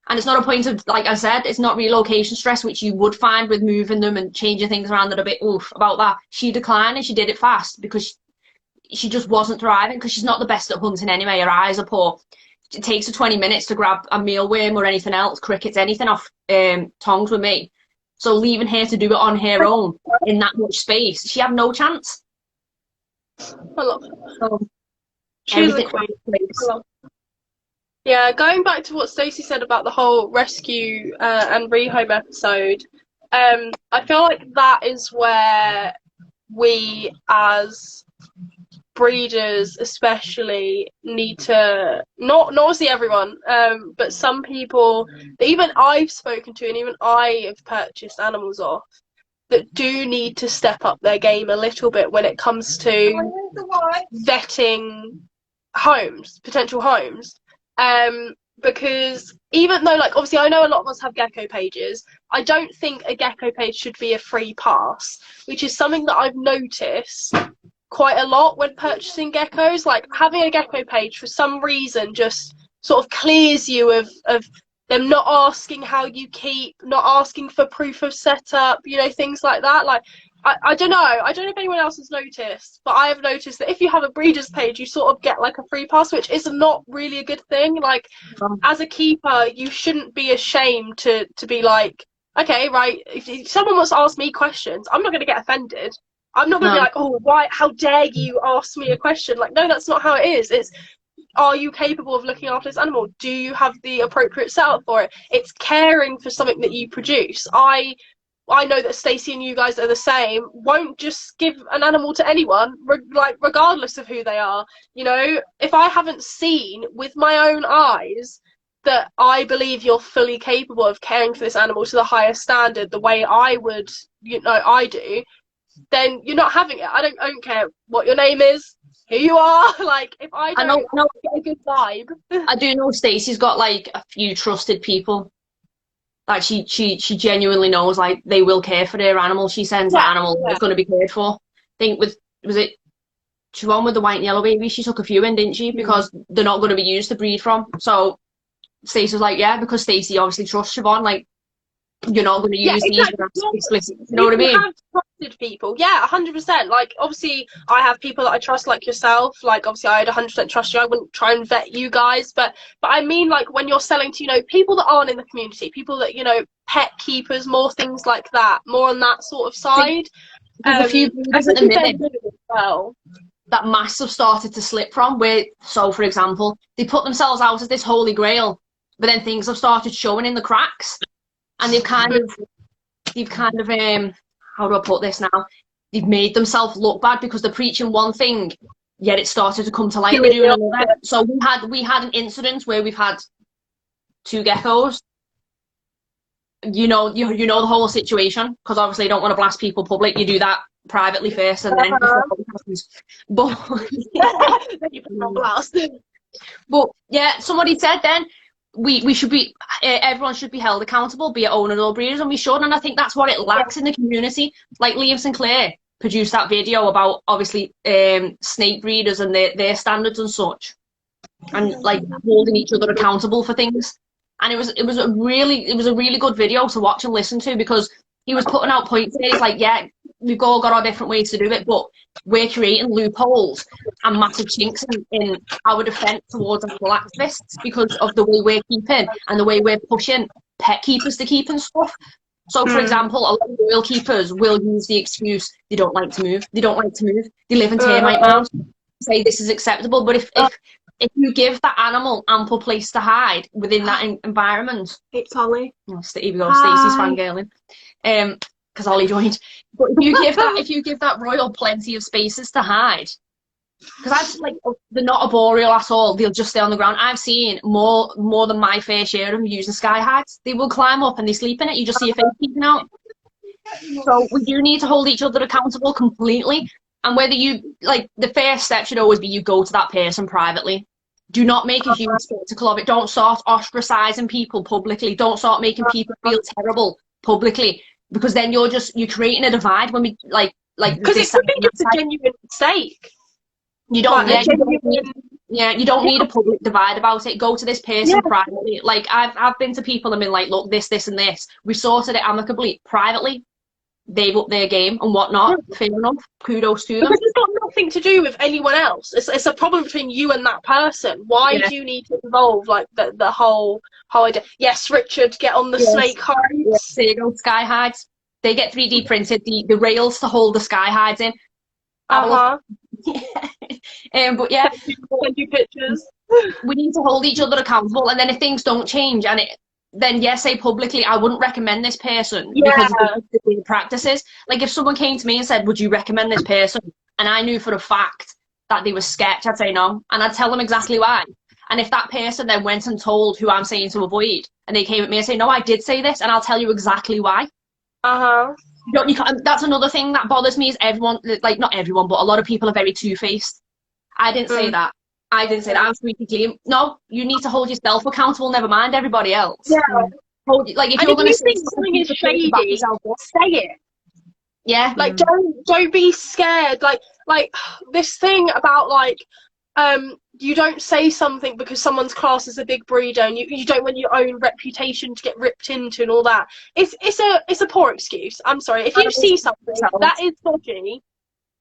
And it's not a point of, like I said, it's not relocation stress, which you would find with moving them and changing things around that a bit about that. She declined, and she did it fast because she just wasn't thriving because she's not the best at hunting anyway. Her eyes are poor. It takes her 20 minutes to grab a mealworm or anything else, crickets, anything off tongs with me. So leaving her to do it on her own in that much space, she had no chance. I love her. So, She was a queen. I love her. Yeah, going back to what Stacey said about the whole rescue and rehome episode, I feel like that is where we as breeders especially need to not obviously everyone, but some people that even I've spoken to and even I have purchased animals off that do need to step up their game a little bit when it comes to vetting potential homes. Because even though, like, obviously I know a lot of us have gecko pages, I don't think a gecko page should be a free pass, which is something that I've noticed quite a lot when purchasing geckos. Like, having a gecko page for some reason just sort of clears you of them not asking how you keep, not asking for proof of setup, you know, things like that. Like, I don't know if anyone else has noticed, but I have noticed that if you have a breeder's page, you sort of get like a free pass, which is not really a good thing. Like, as a keeper, you shouldn't be ashamed to be like, okay, right, if someone wants to ask me questions, I'm not going to get offended. I'm not going to be like, oh, why, how dare you ask me a question? Like, no, that's not how it is. It's, are you capable of looking after this animal? Do you have the appropriate setup for it? It's caring for something that you produce. I know that Stacey and you guys are the same. Won't just give an animal to anyone, regardless of who they are. You know, if I haven't seen with my own eyes that I believe you're fully capable of caring for this animal to the highest standard, the way I would, you know, I do, then you're not having it. I don't care what your name is, who you are. Like, if I don't get a good vibe. I do know Stacey's got like a few trusted people. Like, she genuinely knows, like, they will care for their animal. She sends an animal that's going to be cared for. I think she won with the white and yellow baby, she took a few in, didn't she? Because they're not going to be used to breed from. So Stacey was like, yeah, because Stacey obviously trusts Siobhan, like, you're not going to use these explicit, you know what I mean? Have trusted people, 100%. Like, obviously I have people that I trust, like yourself. Like, obviously I'd 100% trust you. I wouldn't try and vet you guys, but I mean, like, when you're selling to, you know, people that aren't in the community, people that, you know, pet keepers, more things like that, more on that sort of side. There's a few breeders at the minute that mass have started to slip from, where, so for example, they put themselves out as this holy grail, but then things have started showing in the cracks. And they've kind of how do I put this now? They've made themselves look bad because they're preaching one thing, yet it started to come to light they're doing another. So we had an incident where we've had 2 geckos. You know the whole situation, because obviously you don't want to blast people public. You do that privately first, and then before it happens. But then you put them on blast. But yeah, somebody said then, we should be, everyone should be held accountable, be it owners or breeders, and we should. And I think that's what it lacks in the community. Like, Liam Sinclair produced that video about, obviously, snake breeders and their standards and such, and like holding each other accountable for things. And it was a really good video to watch and listen to, because he was putting out points there. He's like, yeah, we've all got our different ways to do it, but we're creating loopholes and massive chinks in our defence towards animal activists because of the way we're keeping and the way we're pushing pet keepers to keep and stuff. So, for example, a lot of royal keepers will use the excuse they don't like to move. They don't like to move. They live in termite mounds. Say this is acceptable, but if you give that animal ample place to hide within that environment, it's Holly. Oh, here we go, Stacey's fangirling. Because Ollie joined. But if you give that royal plenty of spaces to hide, because they're not arboreal at all. They'll just stay on the ground. I've seen more than my fair share of them using sky hides. They will climb up and they sleep in it. You just see your face peeking out. So we do need to hold each other accountable completely. And whether you, like, the first step should always be you go to that person privately. Do not make a huge spectacle of it. Don't start ostracizing people publicly. Don't start making people feel terrible publicly, because then you're creating a divide when we like because it could be just a genuine mistake. You don't you don't need a public divide about it. Go to this person privately. Like, I've been to people and been like, look, this and this. We sorted it amicably privately. they've upped their game and whatnot. Fair enough. Kudos to them. Because it's got nothing to do with anyone else. It's a problem between you and that person. Why do you need to involve like the whole idea? Yes, Richard, get on the snake hides. Yes, there you go, sky hides. They get 3D printed the rails to hold the sky hides in. But yeah, send you pictures. We need to hold each other accountable, and then if things don't change, then say publicly, I wouldn't recommend this person because of the practices. Like if someone came to me and said, would you recommend this person? And I knew for a fact that they were sketch, I'd say no, and I'd tell them exactly why. And if that person then went and told who I'm saying to avoid, and they came at me and say, no, I did say this, and I'll tell you exactly why. You can't, that's another thing that bothers me is everyone, like not everyone, but a lot of people are very two-faced. I didn't say that. I didn't say that. I was squeaky clean. No, you need to hold yourself accountable. Never mind everybody else. Yeah. Like if you're going to say something is shady, say it. Yeah. Like don't be scared. Like this thing about like you don't say something because someone's class is a big breeder and you don't want your own reputation to get ripped into and all that. It's a poor excuse. I'm sorry. If you see something that is dodgy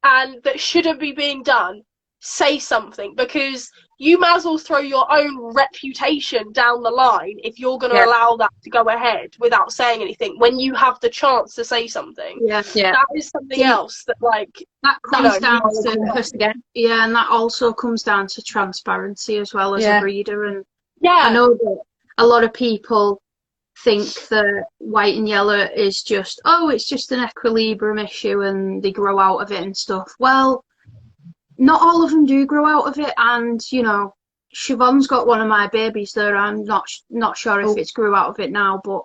and that shouldn't be being done, say something, because you might as well throw your own reputation down the line if you're going to allow that to go ahead without saying anything when you have the chance to say something. That is something else that that comes down to and that also comes down to transparency as well as a breeder. And I know that a lot of people think that white and yellow is just it's just an equilibrium issue and they grow out of it and stuff. Well, not all of them do grow out of it, and you know, Siobhan's got one of my babies there. I'm not sure if it's grew out of it now, but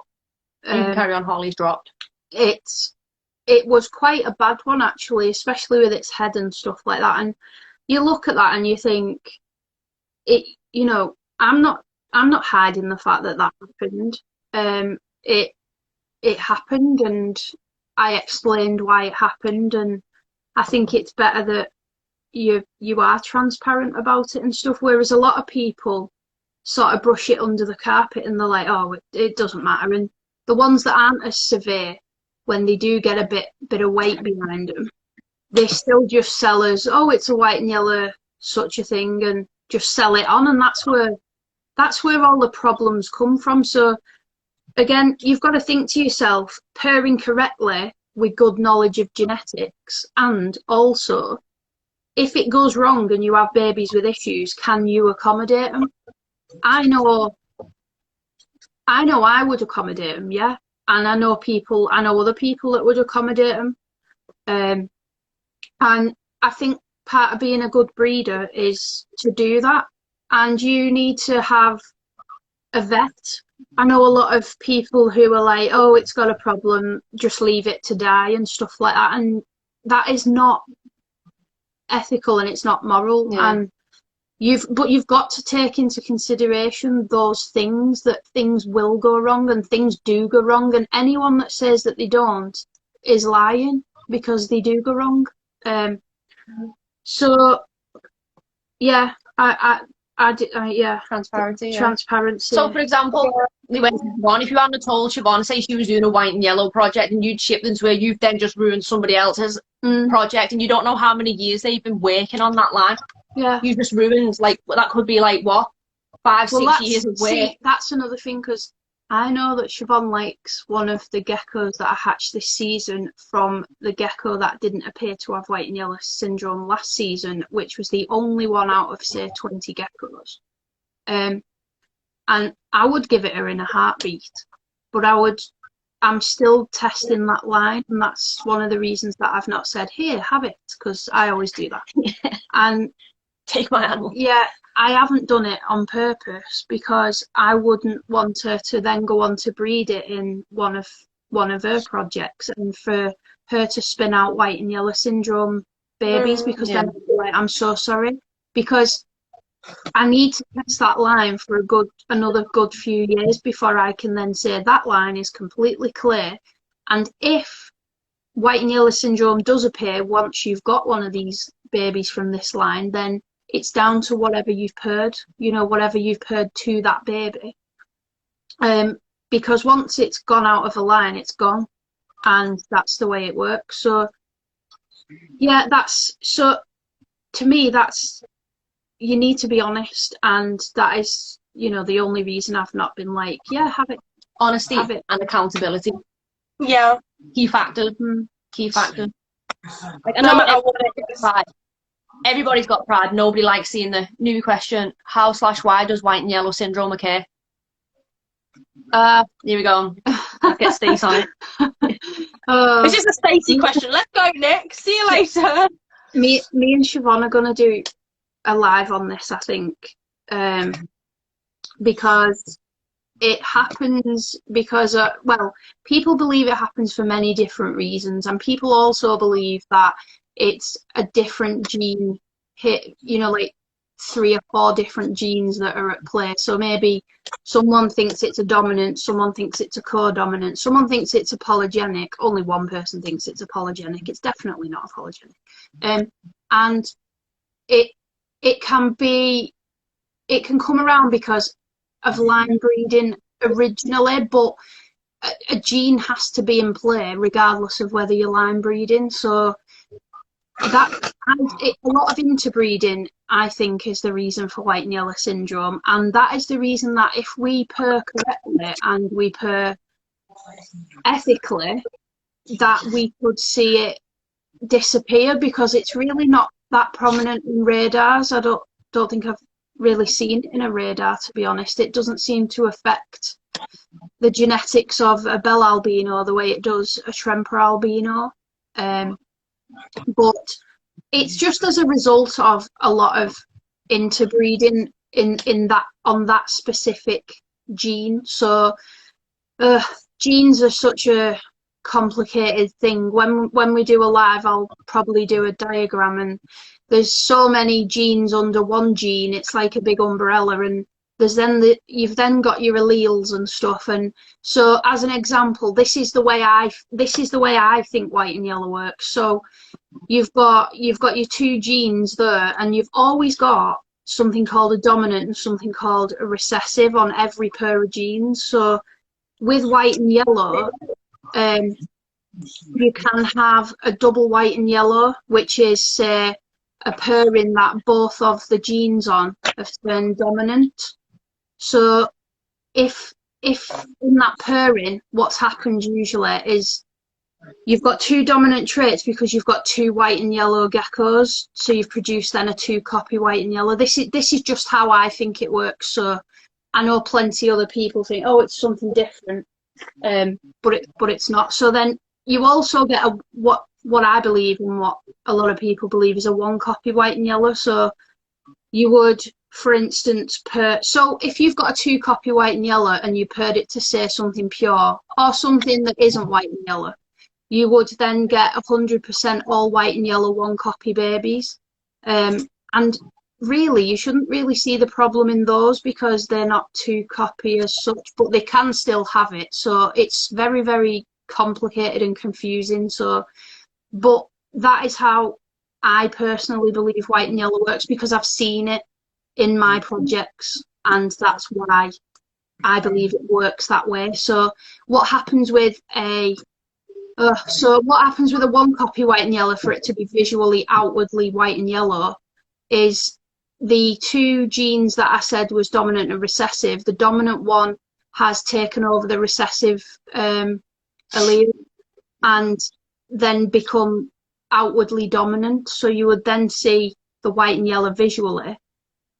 you can carry on. Holly's dropped. It was quite a bad one actually, especially with its head and stuff like that. And you look at that and you think, you know, I'm not hiding the fact that happened. It happened, and I explained why it happened, and I think it's better that you are transparent about it and stuff, whereas a lot of people sort of brush it under the carpet and they're like, oh, it doesn't matter. And the ones that aren't as severe, when they do get a bit of weight behind them, they still just sell as, oh, it's a white and yellow such a thing, and just sell it on, and that's where all the problems come from. So again, you've got to think to yourself, pairing correctly with good knowledge of genetics, and also if it goes wrong and you have babies with issues, can you accommodate them? I know I would accommodate them, yeah. And I know other people that would accommodate them. And I think part of being a good breeder is to do that. And you need to have a vet. I know a lot of people who are like, oh, it's got a problem, just leave it to die and stuff like that. And that is not ethical and it's not moral. And you've got to take into consideration those things, that things will go wrong and things do go wrong, and anyone that says that they don't is lying, because they do go wrong. So yeah, transparency. So for example, we went to Siobhan. If you hadn't told Siobhan, say she was doing a white and yellow project and you'd shipped them to her, you've then just ruined somebody else's project, and you don't know how many years they've been working on that line. You just ruined, like, that could be like what, 5-6 years of work. See, that's another thing, because I know that Siobhan likes one of the geckos that I hatched this season from the gecko that didn't appear to have white and yellow syndrome last season, which was the only one out of say 20 geckos. And I would give it her in a heartbeat, but I'm still testing that line, and that's one of the reasons that I've not said, here, have it, because I always do that. And take my animal. Yeah, I haven't done it on purpose, because I wouldn't want her to then go on to breed it in one of her projects, and for her to spin out white and yellow syndrome babies, because then I'd be like, I'm so sorry, because I need to test that line for another good few years before I can then say that line is completely clear. And if white and yellow syndrome does appear once you've got one of these babies from this line, then it's down to whatever you've paired, whatever you've paired to that baby. Because once it's gone out of a line, it's gone. and that's the way it works. So yeah, to me, that's, you need to be honest, and that is, the only reason I've not been like, yeah, have it. Honesty Have it. and accountability. Yeah. Key factor. Key factor. Like, I No know matter what it is. pride. Everybody's got pride. Nobody likes seeing the new question. How/why does white and yellow syndrome occur? Here we go. Let's get Stacey on it. This is a Stacey question. Let's go, Nick. See you later. Me and Siobhan are gonna do a live on this, I think, because it happens because people believe it happens for many different reasons, and people also believe that it's a different gene hit, like 3 or 4 different genes that are at play. So maybe someone thinks it's a dominant, someone thinks it's a co-dominant, someone thinks it's a polygenic. Only one person thinks it's a polygenic. It's definitely not a polygenic. And it can come around because of line breeding originally, but a gene has to be in play regardless of whether you're line breeding. So that, a lot of interbreeding, I think, is the reason for white and yellow syndrome, and that is the reason that if we purr correctly and we purr ethically, that we could see it disappear, because it's really not that prominent in radars. I don't think I've really seen it in a radar, to be honest. It doesn't seem to affect the genetics of a Bell albino the way it does a Tremper albino. But it's just as a result of a lot of interbreeding in that, on that specific gene. So genes are such a complicated thing. When we do a live, I'll probably do a diagram, and there's so many genes under one gene. It's like a big umbrella, and there's you've then got your alleles and stuff. And so, as an example, this is the way I think white and yellow works. So you've got your 2 genes there, and you've always got something called a dominant and something called a recessive on every pair of genes. So with white and yellow, you can have a double white and yellow, which is, say, a pairing that both of the genes on have turned dominant. So if in that pairing, what's happened usually is you've got 2 dominant traits because you've got 2 white and yellow geckos, so you've produced then a 2 copy white and yellow. This is just how I think it works. So I know plenty other people think, oh, it's something different, but it's not. So then you also get what I believe and what a lot of people believe is a 1 copy white and yellow. So you would, for instance, so if you've got a 2 copy white and yellow and you paired it to, say, something pure or something that isn't white and yellow, you would then get 100% all white and yellow 1 copy babies. And really, you shouldn't really see the problem in those because they're not 2 copy as such, but they can still have it. So it's very, very complicated and confusing. So, but that is how I personally believe white and yellow works, because I've seen it in my projects, and that's why I believe it works that way. So what happens with a 1 copy white and yellow, for it to be visually outwardly white and yellow, is the 2 genes that I said was dominant and recessive. The dominant one has taken over the recessive allele and then become outwardly dominant. So you would then see the white and yellow visually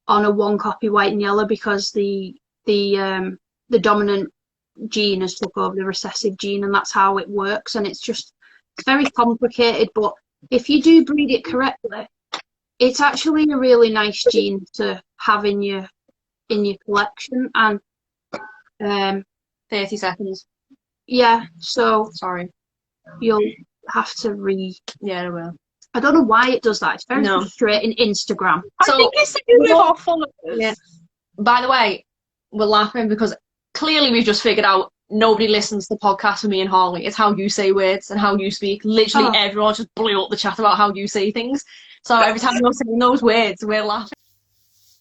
on a 1 copy white and yellow, because the dominant gene has took over the recessive gene, and that's how it works. And it's very complicated, but if you do breed it correctly, it's actually a really nice gene to have in your collection. And 30 seconds. Yeah, so Sorry. you'll have to Yeah, I will. I don't know why it does that. It's very frustrating. Instagram. I think it's to do with our followers. Yeah. By the way, we're laughing because clearly we've just figured out nobody listens to the podcast with me and Harley. It's how you say words and how you speak. Literally everyone just blew up the chat about how you say things. So every time you're saying those words, we're laughing.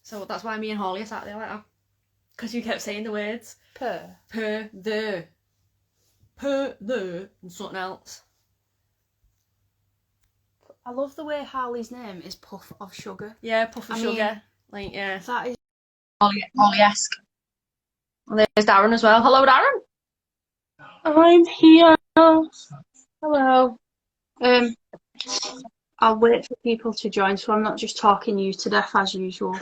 So that's why me and Harley are sat there like that. Because you kept saying the words. Per. The. the and something else. I love the way Harley's name is Puff of Sugar. Yeah, puff of I sugar. Like, yeah. That is. Ollie-esque. And there's Darren as well. Hello, Darren. I'm here. Hello. I'll wait for people to join, so I'm not just talking you to death as usual.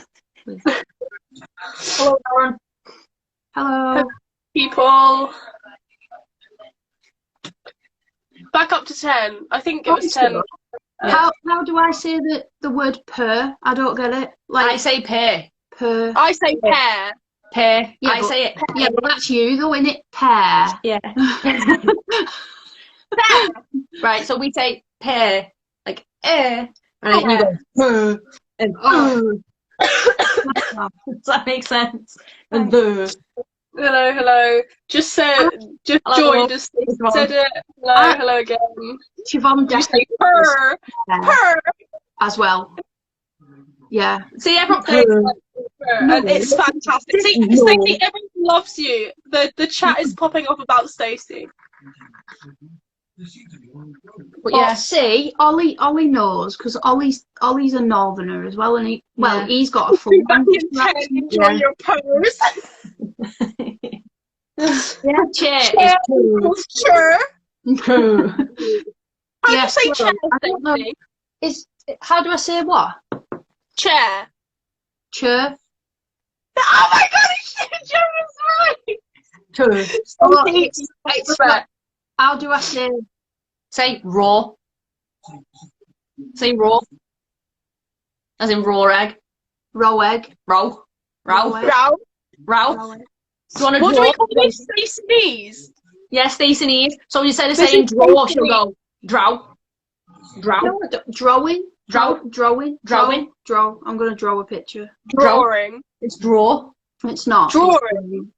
Hello, Darren. Hello. People. Back up to 10. I think it was 10. How do I say the word purr? I don't get it. I say pear. Purr. I say pear. Pear. Yeah, I say it. Yeah, but that's you though, innit? Pear. Yeah. Right, so we say pear, like right? And you go purr and Does that make sense? And Hello. Just Hello. joined us. Said it. Hello again. Siobhan You say definitely purr. Purr. as well. Yeah. See, everyone Purr. And it's fantastic. See, Stacey, everyone loves you. The chat is popping up about Stacey. But Yeah. yeah, See, Ollie knows because Ollie's a northerner as well, and he's got a full Be back in 10. accent. Enjoy your purrs. yeah, chair Sure. How do Yeah, you say chair, I don't know. Stacey? How do I say what? Chair. Chur. Oh my god, Joe is right. Oh, Stacey, it's not, how do I say? say raw. Say raw. As in raw egg. Raw egg. Row. Row. Row. Row. Do you want to What do draw? we call these Stacey's? Yeah, Stacey needs. So instead of This saying is draw, Stacey. she'll go drow. Drow. No, drawing. Drawing. I'm gonna draw a picture. Drawing. It's draw. It's not. Drawing.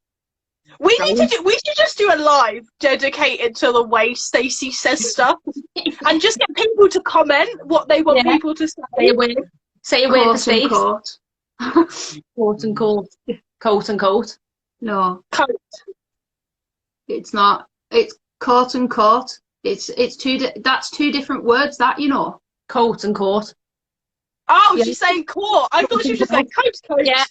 We should just do a live dedicated to the way Stacey says stuff and just get people to comment what they want Yeah. people to say. Say a word. Say a word for Coat and space. coat. Coat and coat. Coat and coat. No, Coat. it's not. It's coat and coat. It's that's two different words. That you know. Coat and coat. Oh, Yeah. she's saying court. I thought she was just saying coat. Yeah,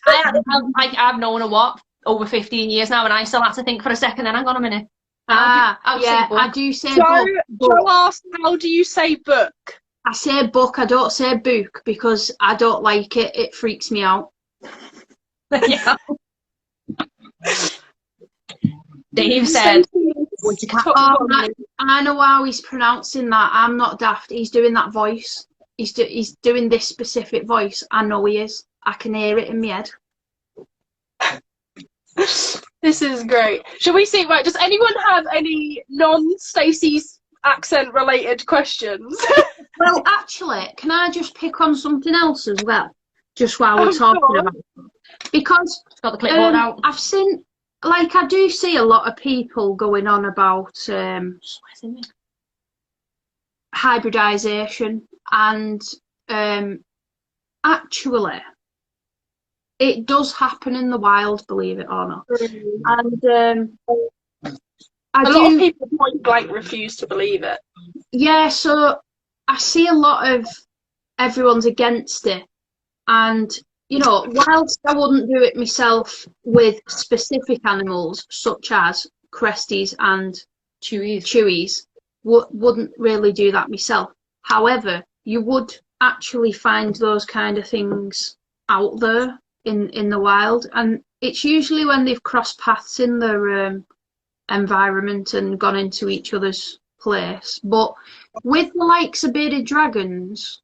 I've known her over 15 years now, and I still have to think for a second. Then hang on a minute. Yeah, say book. I do say Joe book. asked, how do you say book? I say book. I don't say book because I don't like it. It freaks me out. Yeah. Dave said, Oh, I know how he's pronouncing that. I'm not daft. He's doing that voice. He's doing this specific voice. I know he is. I can hear it in my head. This is great. Shall we see? Right, does anyone have any non-Stacey's accent related questions? Well, actually, can I just pick on something else as well? Just while we're talking sure. about it? Because got the clipboard out. I've seen, like, I do see a lot of people going on about hybridization, and actually, it does happen in the wild, believe it or not. And A lot of people point blank refuse to believe it. Yeah, so I see a lot of everyone's against it, and you know, whilst I wouldn't do it myself with specific animals such as cresties and chewies, wouldn't really do that myself. However, you would actually find those kind of things out there in the wild, and it's usually when they've crossed paths in their environment and gone into each other's place. But with the likes of bearded dragons,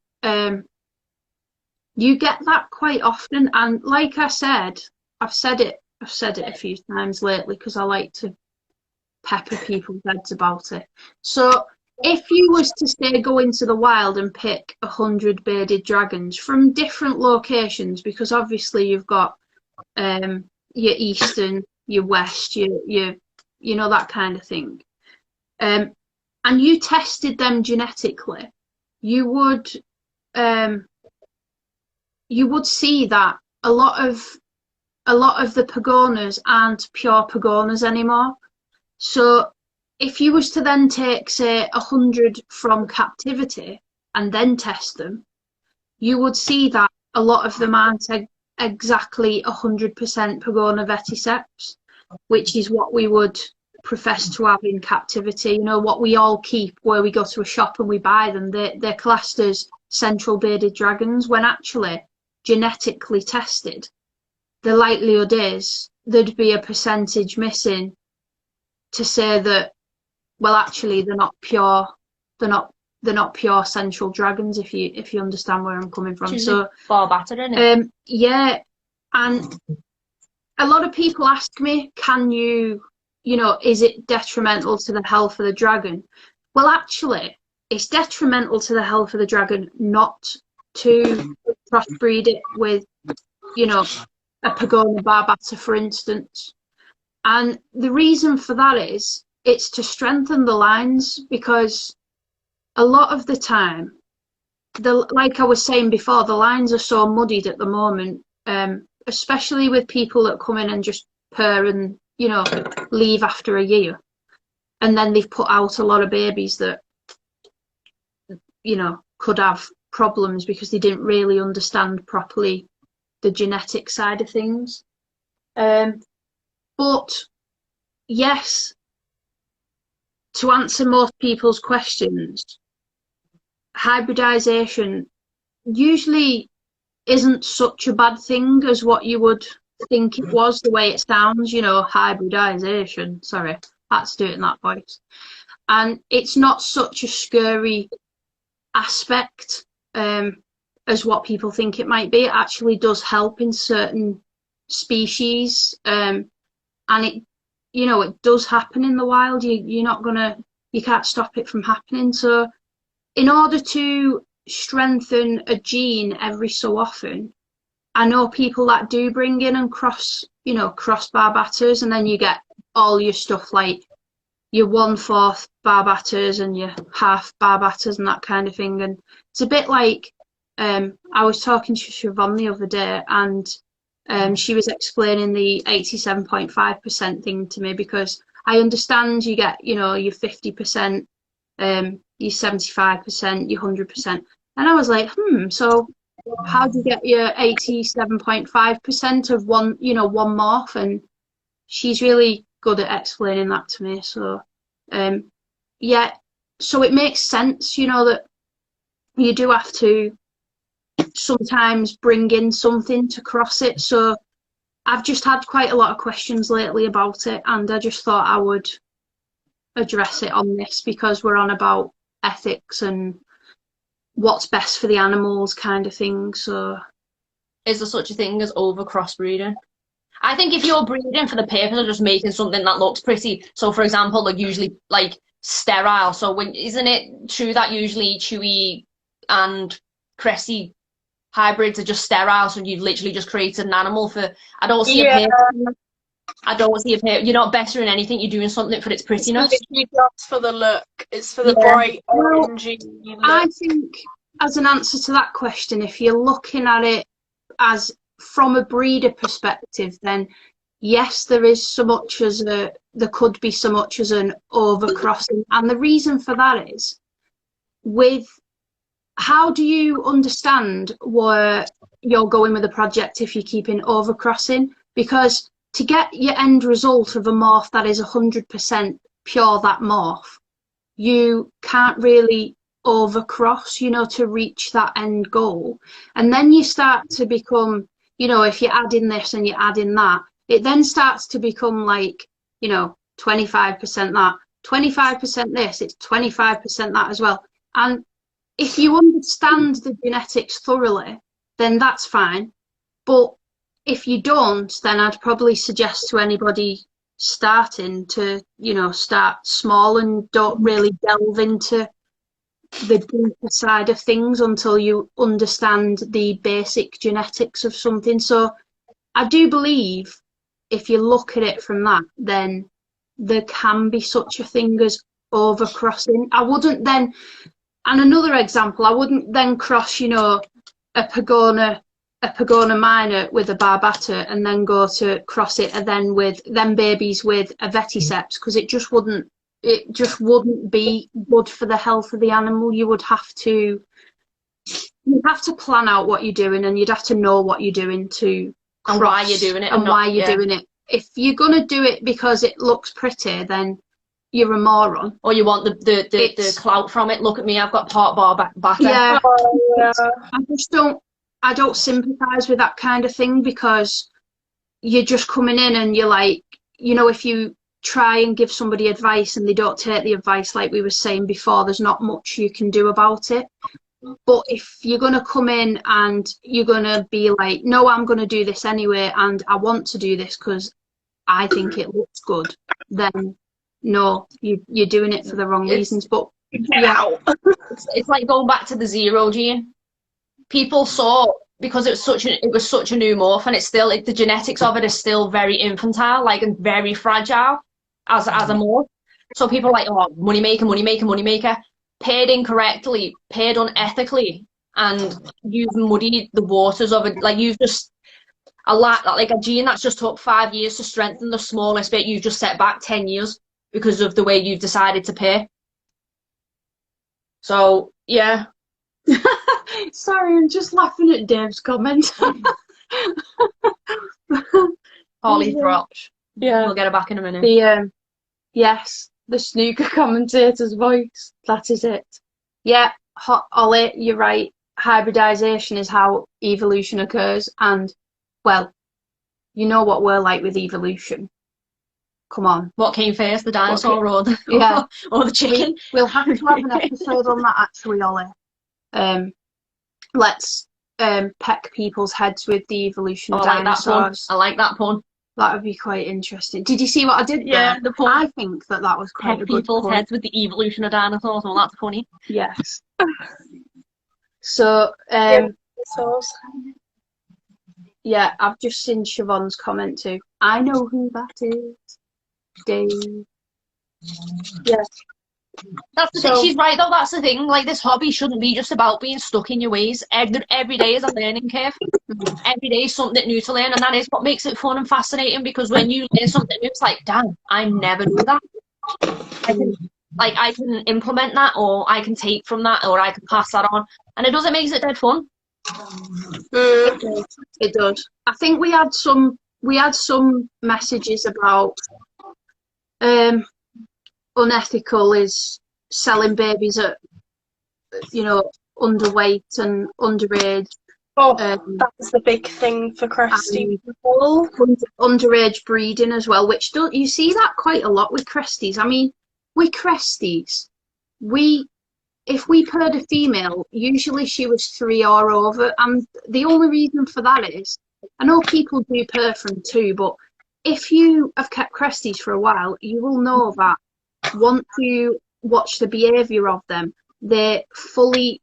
you get that quite often, and like I said, I've said it a few times lately because I like to pepper people's heads about it. So if you was to say go into the wild and pick 100 bearded dragons from different locations, because obviously you've got your eastern, your west, your you know, that kind of thing, and you tested them genetically, you would see that a lot of the pagonas aren't pure pagonas anymore. So if you was to then take, say, 100 from captivity and then test them, you would see that a lot of them aren't exactly 100% Pagona veticeps, which is what we would profess to have in captivity. You know, what we all keep where we go to a shop and we buy them, they're classed as central bearded dragons, when actually, genetically tested, the likelihood is there'd be a percentage missing to say that, well, actually, they're not pure central dragons, if you understand where I'm coming from. So far better, isn't it? Yeah, and a lot of people ask me, can you know, is it detrimental to the health of the dragon? Well, actually, it's detrimental to the health of the dragon not to crossbreed it with, you know, a Pagona barbata, for instance. And the reason for that is it's to strengthen the lines, because a lot of the time, like I was saying before, the lines are so muddied at the moment, especially with people that come in and just purr and, you know, leave after a year. And then they've put out a lot of babies that, you know, could have problems because they didn't really understand properly the genetic side of things. But yes, to answer most people's questions, hybridization usually isn't such a bad thing as what you would think it was, the way it sounds, you know, hybridization. Sorry, I had to do it in that voice. And it's not such a scary aspect as what people think it might be. It actually does help in certain species, and it, you know, it does happen in the wild. You can't stop it from happening. So in order to strengthen a gene every so often, I know people that do bring in and cross barbatas, and then you get all your stuff like your 1/4 barbatas and your half barbatas and that kind of thing. And it's a bit like, I was talking to Siobhan the other day, and she was explaining the 87.5% thing to me, because I understand you get, you know, your 50%, your 75%, your 100%. And I was like, so how do you get your 87.5% of one morph? And she's really good at explaining that to me. So, yeah, so it makes sense, you know, that you do have to sometimes bring in something to cross it. So I've just had quite a lot of questions lately about it, and I just thought I would address it on this, because we're on about ethics and what's best for the animals kind of thing. So is there such a thing as over crossbreeding? I think if you're breeding for the purpose of just making something that looks pretty, so for example, like usually like sterile, so isn't it true that usually Chewy and Cressy hybrids are just sterile, so you've literally just created an animal for, I don't see a purpose. I don't see a purpose. You're not bettering anything, you're doing something for its prettiness. It's just for the look. It's for the bright orangey look. I think, as an answer to that question, if you're looking at it as from a breeder perspective, then yes, there could be so much as an overcrossing. And the reason for that is, how do you understand where you're going with a project if you're keeping overcrossing? Because to get your end result of a morph that is 100% pure, that morph, you can't really overcross, you know, to reach that end goal. And then you start to become, you know, if you're adding this and you're adding that, it then starts to become like, you know, 25% that, 25% this, it's 25% that as well. And if you understand the genetics thoroughly, then that's fine. But if you don't, then I'd probably suggest to anybody starting to, you know, start small and don't really delve into the deeper side of things until you understand the basic genetics of something. So I do believe if you look at it from that, then there can be such a thing as overcrossing. I wouldn't then, and another example, I wouldn't then cross, you know, a Pagona minor with a barbata and then go to cross it and then with them babies with a veticeps, because it just wouldn't it just wouldn't be good for the health of the animal. You have to plan out what you're doing, and you'd have to know what you're doing to And why you're doing it. and why you're doing it. If you're gonna do it because it looks pretty, then you're a moron. Or you want the clout from it. Look at me, I've got part bar back. Yeah. Yeah. I don't sympathise with that kind of thing, because you're just coming in and you're like, you know, if you try and give somebody advice and they don't take the advice, like we were saying before, there's not much you can do about it. But if you're going to come in and you're going to be like, no, I'm going to do this anyway, and I want to do this because I think it looks good, then no, you're doing it for the wrong reasons. But yeah, it's like going back to the zero gene. People saw, because it was such a new morph, and it's still, the genetics of it is still very infantile, like, and very fragile as a morph. So people are like, oh, money maker, paid incorrectly, paid unethically, and you've muddied the waters of it. Like, you've just like a gene that's just took 5 years to strengthen the smallest bit, you've just set back 10 years because of the way you've decided to pay. So yeah. Sorry, I'm just laughing at Dave's comment. Holly's broach. Yeah, We'll get her back in a minute. Yes, the snooker commentator's voice. That is it. Yeah, Ollie, you're right. Hybridization is how evolution occurs, and well, you know what we're like with evolution. Come on. What came first, the dinosaur or the Yeah. or the chicken? We'll have to have an episode on that, actually, Ollie. Let's peck people's heads with the evolution of dinosaurs. I like that pun. That would be quite interesting. Did you see what I did there? Yeah, the pun. I think that was quite Peck a good people's pun. heads with the evolution of dinosaurs. Well, that's funny. Yes. So, yeah, I've just seen Siobhan's comment too. I know who that is. Dave. Yeah. That's the thing. She's right though. That's the thing. Like, this hobby shouldn't be just about being stuck in your ways. Every day is a learning curve. Every day is something new to learn, and that is what makes it fun and fascinating. Because when you learn something new, it's like, damn, I never knew that. I can implement that, or I can take from that, or I can pass that on, and it makes it dead fun. It does. I think we had some messages about unethical is selling babies at, you know, underweight and underage. Oh, that's the big thing for Cresty people. Underage breeding as well, which you see that quite a lot with Cresties. I mean, with Cresties, if we paired a female, usually she was 3 or over, and the only reason for that is, I know people do pair from 2, but if you have kept Cresties for a while, you will know that once you watch the behaviour of them, they're fully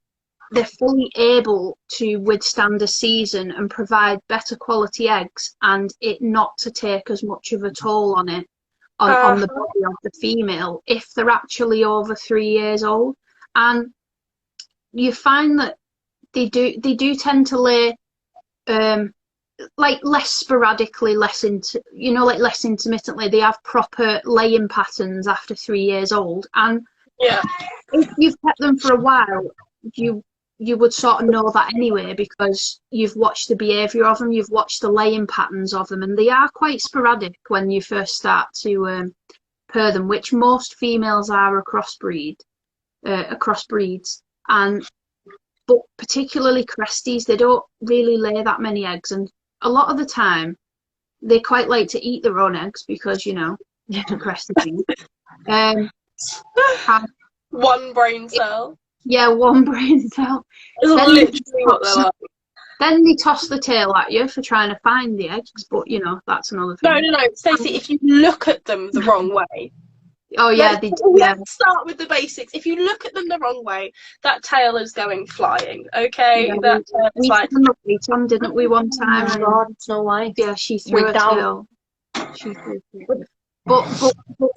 able to withstand a season and provide better quality eggs, and it not to take as much of a toll on it, on the body of the female, if they're actually over 3 years old. And you find that they do tend to lay like less sporadically, less intermittently. They have proper laying patterns after 3 years old, and yeah, if you've kept them for a while, you would sort of know that anyway, because you've watched the behaviour of them, you've watched the laying patterns of them, and they are quite sporadic when you first start to pair them, which most females are across breeds, but particularly Cresties, they don't really lay that many eggs, and a lot of the time they quite like to eat their own eggs because, you know, Cresties. One brain cell. Yeah, one brain cell. Literally what they're like. Then they toss the tail at you for trying to find the eggs, but you know, that's another thing. No, Stacey, if you look at them the wrong way. Oh yeah, let's start with the basics. If you look at them the wrong way, that tail is going flying. Okay, yeah, that tail is like. We done, didn't we, one time? Oh my God, Snow White. Yeah, she threw a tail. But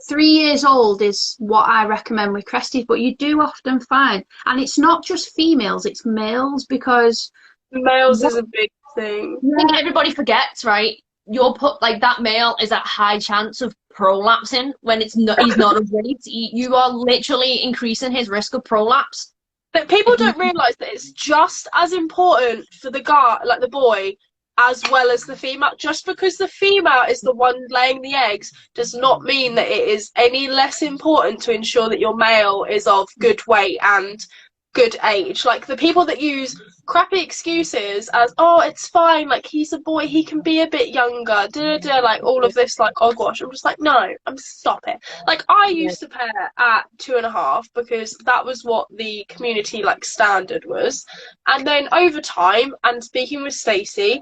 3 years old is what I recommend with Cresties. But you do often find, and it's not just females, it's males, because males is a big thing. I think everybody forgets, right? You'll put, like, that male is at high chance of prolapsing when it's not, he's not of weight. You are literally increasing his risk of prolapse. But people don't realise that it's just as important for the guy, like the boy, as well as the female. Just because the female is the one laying the eggs does not mean that it is any less important to ensure that your male is of good weight and good age. Like, the people that use crappy excuses as, oh, it's fine, like, he's a boy, he can be a bit younger, like, all of this, like, oh gosh, I'm just like, no, stop it. Like, I used to pair at 2.5 because that was what the community, like, standard was. And then over time, and speaking with Stacey,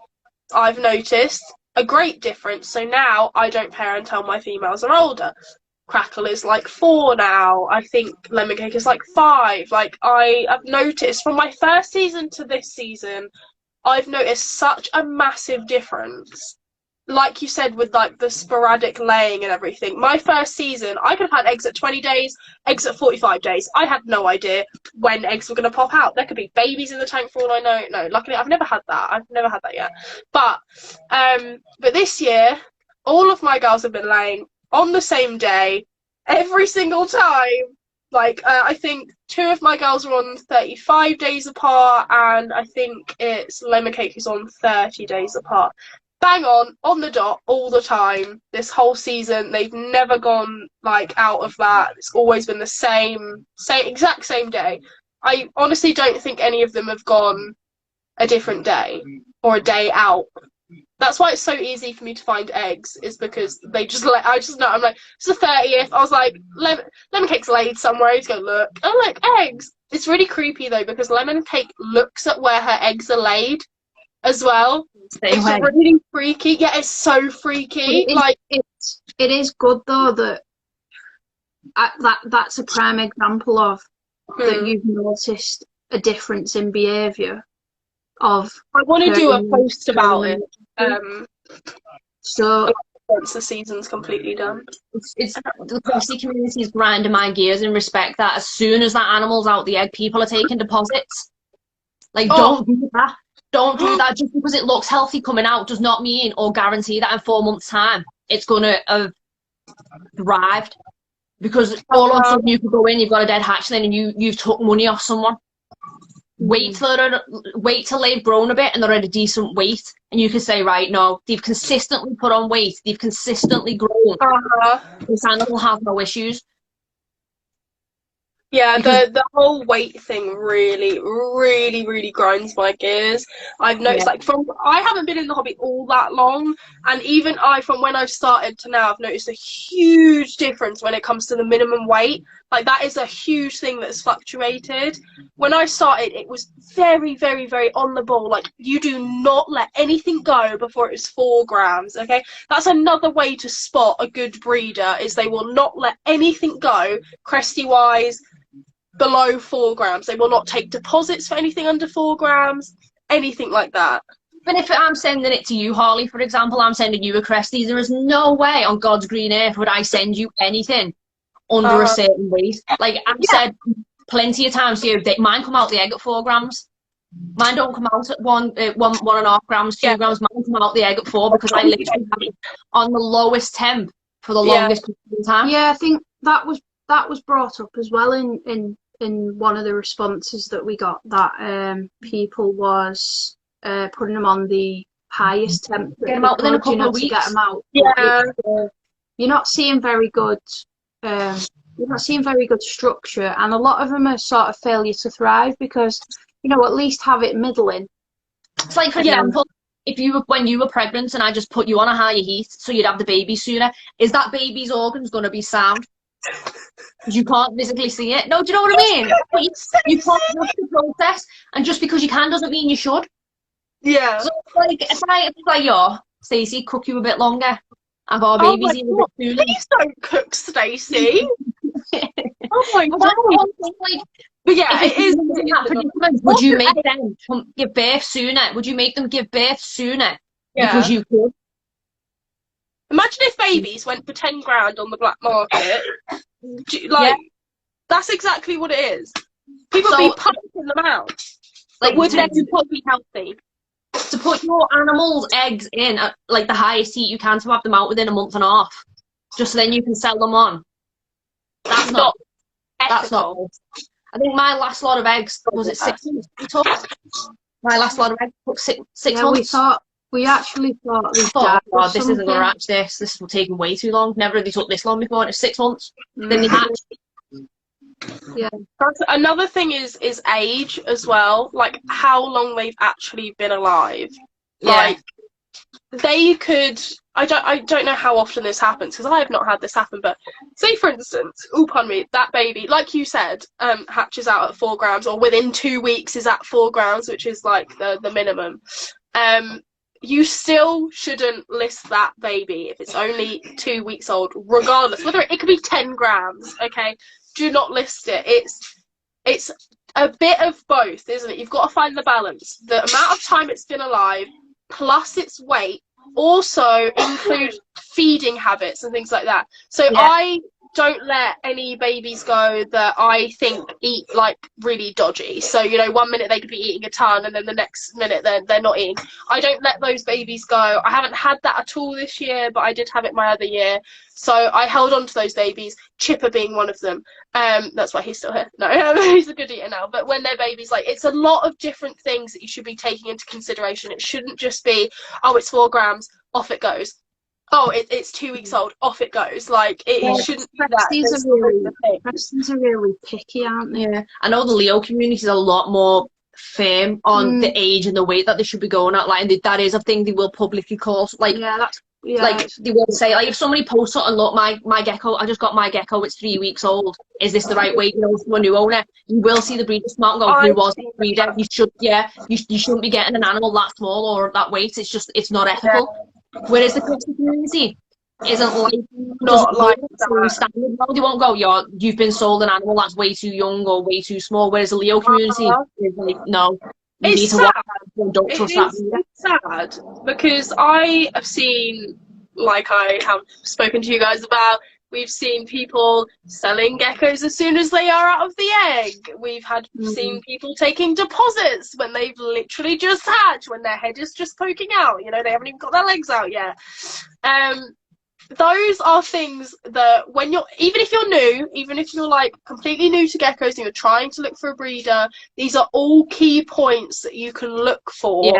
I've noticed a great difference. So now I don't pair until my females are older. Crackle is like 4 now. I think Lemon Cake is like 5. Like, I have noticed from my first season to this season, I've noticed such a massive difference. Like you said, with like the sporadic laying and everything. My first season, I could have had eggs at 20 days, eggs at 45 days. I had no idea when eggs were going to pop out. There could be babies in the tank for all I know. No, luckily I've never had that. I've never had that yet. But this year, all of my girls have been laying on the same day, every single time. Like, I think 2 of my girls are on 35 days apart, and I think it's Lemon Cake who's on 30 days apart. Bang on the dot, all the time. This whole season, they've never gone, like, out of that. It's always been the same exact same day. I honestly don't think any of them have gone a different day or a day out. That's why it's so easy for me to find eggs, is because they just I just know. I'm like, it's the 30th. I was like, Lemon Cake's laid somewhere. I just go look. Oh, look, eggs. It's really creepy though, because Lemon Cake looks at where her eggs are laid as well. It's really freaky. Yeah, it's so freaky. It is good though that that's a prime example of that you've noticed a difference in behaviour. I want to do a post about it. So once the season's completely done, it's the Christy community is grinding my gears in respect that as soon as that animal's out the egg, people are taking deposits. Like, don't do that. Don't do that. Just because it looks healthy coming out does not mean or guarantee that in 4 months' time it's gonna have thrived. Because all of a sudden you could go in, you've got a dead hatchling, and you've took money off someone. Wait till they've grown a bit and they're at a decent weight, and you can say, right, no, they've consistently put on weight, they've consistently grown. This animal has no issues. Yeah, the whole weight thing really, really, really grinds my gears. I've noticed, like, I haven't been in the hobby all that long, and even from when I've started to now, I've noticed a huge difference when it comes to the minimum weight. Like, that is a huge thing that's fluctuated. When I started, it was very, very, very on the ball. Like, you do not let anything go before it's 4 grams, okay? That's another way to spot a good breeder, is they will not let anything go, Cresty-wise, below 4 grams. They will not take deposits for anything under 4 grams, anything like that. Even if I'm sending it to you, Harley, for example, I'm sending you a Cresty, there is no way on God's green earth would I send you anything under a certain weight. Like I've said plenty of times to you, mine come out the egg at 4 grams. Mine don't come out at 1.5 grams, 2 grams. Mine come out the egg at 4 because I literally have it on the lowest temp for the longest time. Yeah, I think that was brought up as well in one of the responses that we got, that people was putting them on the highest temp. Get them out within a couple of weeks. To get them out. Yeah. You're not seeing very good. You're not seeing very good structure, and a lot of them are sort of failure to thrive because, you know, at least have it middling. It's like, for example, when you were pregnant and I just put you on a higher heat so you'd have the baby sooner, is that baby's organs going to be sound? Because you can't physically see it. No, do you know what I mean? You can't rush the process, and just because you can doesn't mean you should. Yeah. So it's like, yo, Stacey, cook you a bit longer. Have our babies in a bit sooner. Please don't cook, Stacey. Oh my god. But yeah, it is. Would you make them give birth sooner? Would you make them give birth sooner? Yeah. Because you could. Imagine if babies went for 10 grand on the black market. Like, that's exactly what it is. People be pumping them out. Like, would they be healthy? To put your animal's eggs in at like the highest heat you can to have them out within a month and a half. just so then you can sell them on. That's not that's not ethical. good. I think my last lot of eggs was it 6 months it took. My last lot of eggs took six months. We actually thought I thought, oh God, this isn't gonna hatch. This will take way too long. Never really took this long before, and it's 6 months. Then they hatch. Yeah. Another thing is age as well, like how long they've actually been alive. Yeah. Like they could. I don't know how often this happens because I have not had this happen. But say for instance, pardon me, that baby, like you said, hatches out at 4 grams, or within 2 weeks is at 4 grams, which is like the minimum. You still shouldn't list that baby if it's only 2 weeks old, regardless whether it could be 10 grams. Okay, do not list it. It's a bit of both, isn't it? You've got to find the balance. The amount of time it's been alive plus its weight. Also include feeding habits and things like that. So Yeah. I don't let any babies go that I think eat like really dodgy. So, you know, 1 minute they could be eating a ton and then the next minute they're not eating. I don't let those babies go. I haven't had that at all this year, but I did have it my other year. So I held on to those babies, Chipper being one of them. That's why he's still here. No, he's a good eater now. But when they're babies, like, it's a lot of different things that you should be taking into consideration. It shouldn't just be, oh, it's 4 grams, off it goes. Oh, it's 2 weeks old, off it goes. Like, it shouldn't be that. Preston's are really picky, aren't they? Yeah. I know the Leo community is a lot more firm on the age and the weight that they should be going at. Like, and that is a thing they will publicly call. Like, like they will say, like, if somebody posts something, look, my gecko, I just got my gecko, it's 3 weeks old. Is this the right weight? You know, from a new owner, you will see the breeder smart and go, who was the breeder? You should, you shouldn't be getting an animal that small or that weight. It's just, it's not ethical. Yeah. Whereas the Christian community isn't like, not like standard. They won't go, you've been sold an animal that's way too young or way too small. Whereas the Leo community is like, no. It's sad. It's sad because I have seen, like I have spoken to you guys about, we've seen people selling geckos as soon as they are out of the egg. We've had seen people taking deposits when they've literally just hatched, when their head is just poking out. You know, they haven't even got their legs out yet. Those are things that when you're, even if you're new, even if you're like completely new to geckos and you're trying to look for a breeder, these are all key points that you can look for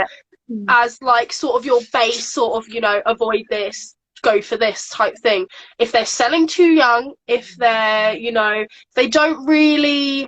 as like sort of your base, sort of, you know, avoid this, go for this type thing. If they're selling too young, if they're, you know, they don't really,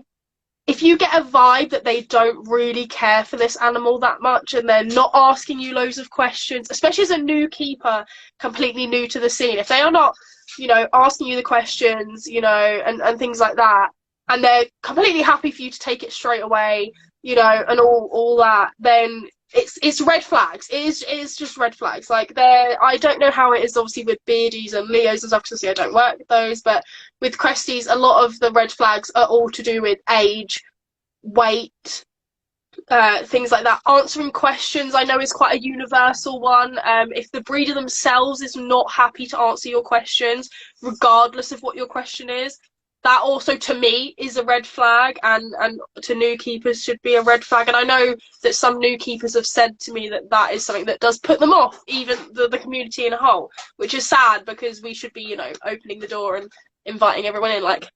if you get a vibe that they don't really care for this animal that much and they're not asking you loads of questions, especially as a new keeper, completely new to the scene, if they are not, you know, asking you the questions, you know, and things like that, and they're completely happy for you to take it straight away, you know, and all that, then it's red flags. It is just red flags. Like, I don't know how it is obviously with beardies and Leos and stuff, because I don't work with those, but with Cresties, a lot of the red flags are all to do with age, weight, things like that. Answering questions, I know, is quite a universal one. If the breeder themselves is not happy to answer your questions, regardless of what your question is, that also to me is a red flag, and to new keepers should be a red flag. And I know that some new keepers have said to me that that is something that does put them off, even the community in a whole, which is sad, because we should be, you know, opening the door and inviting everyone in, like,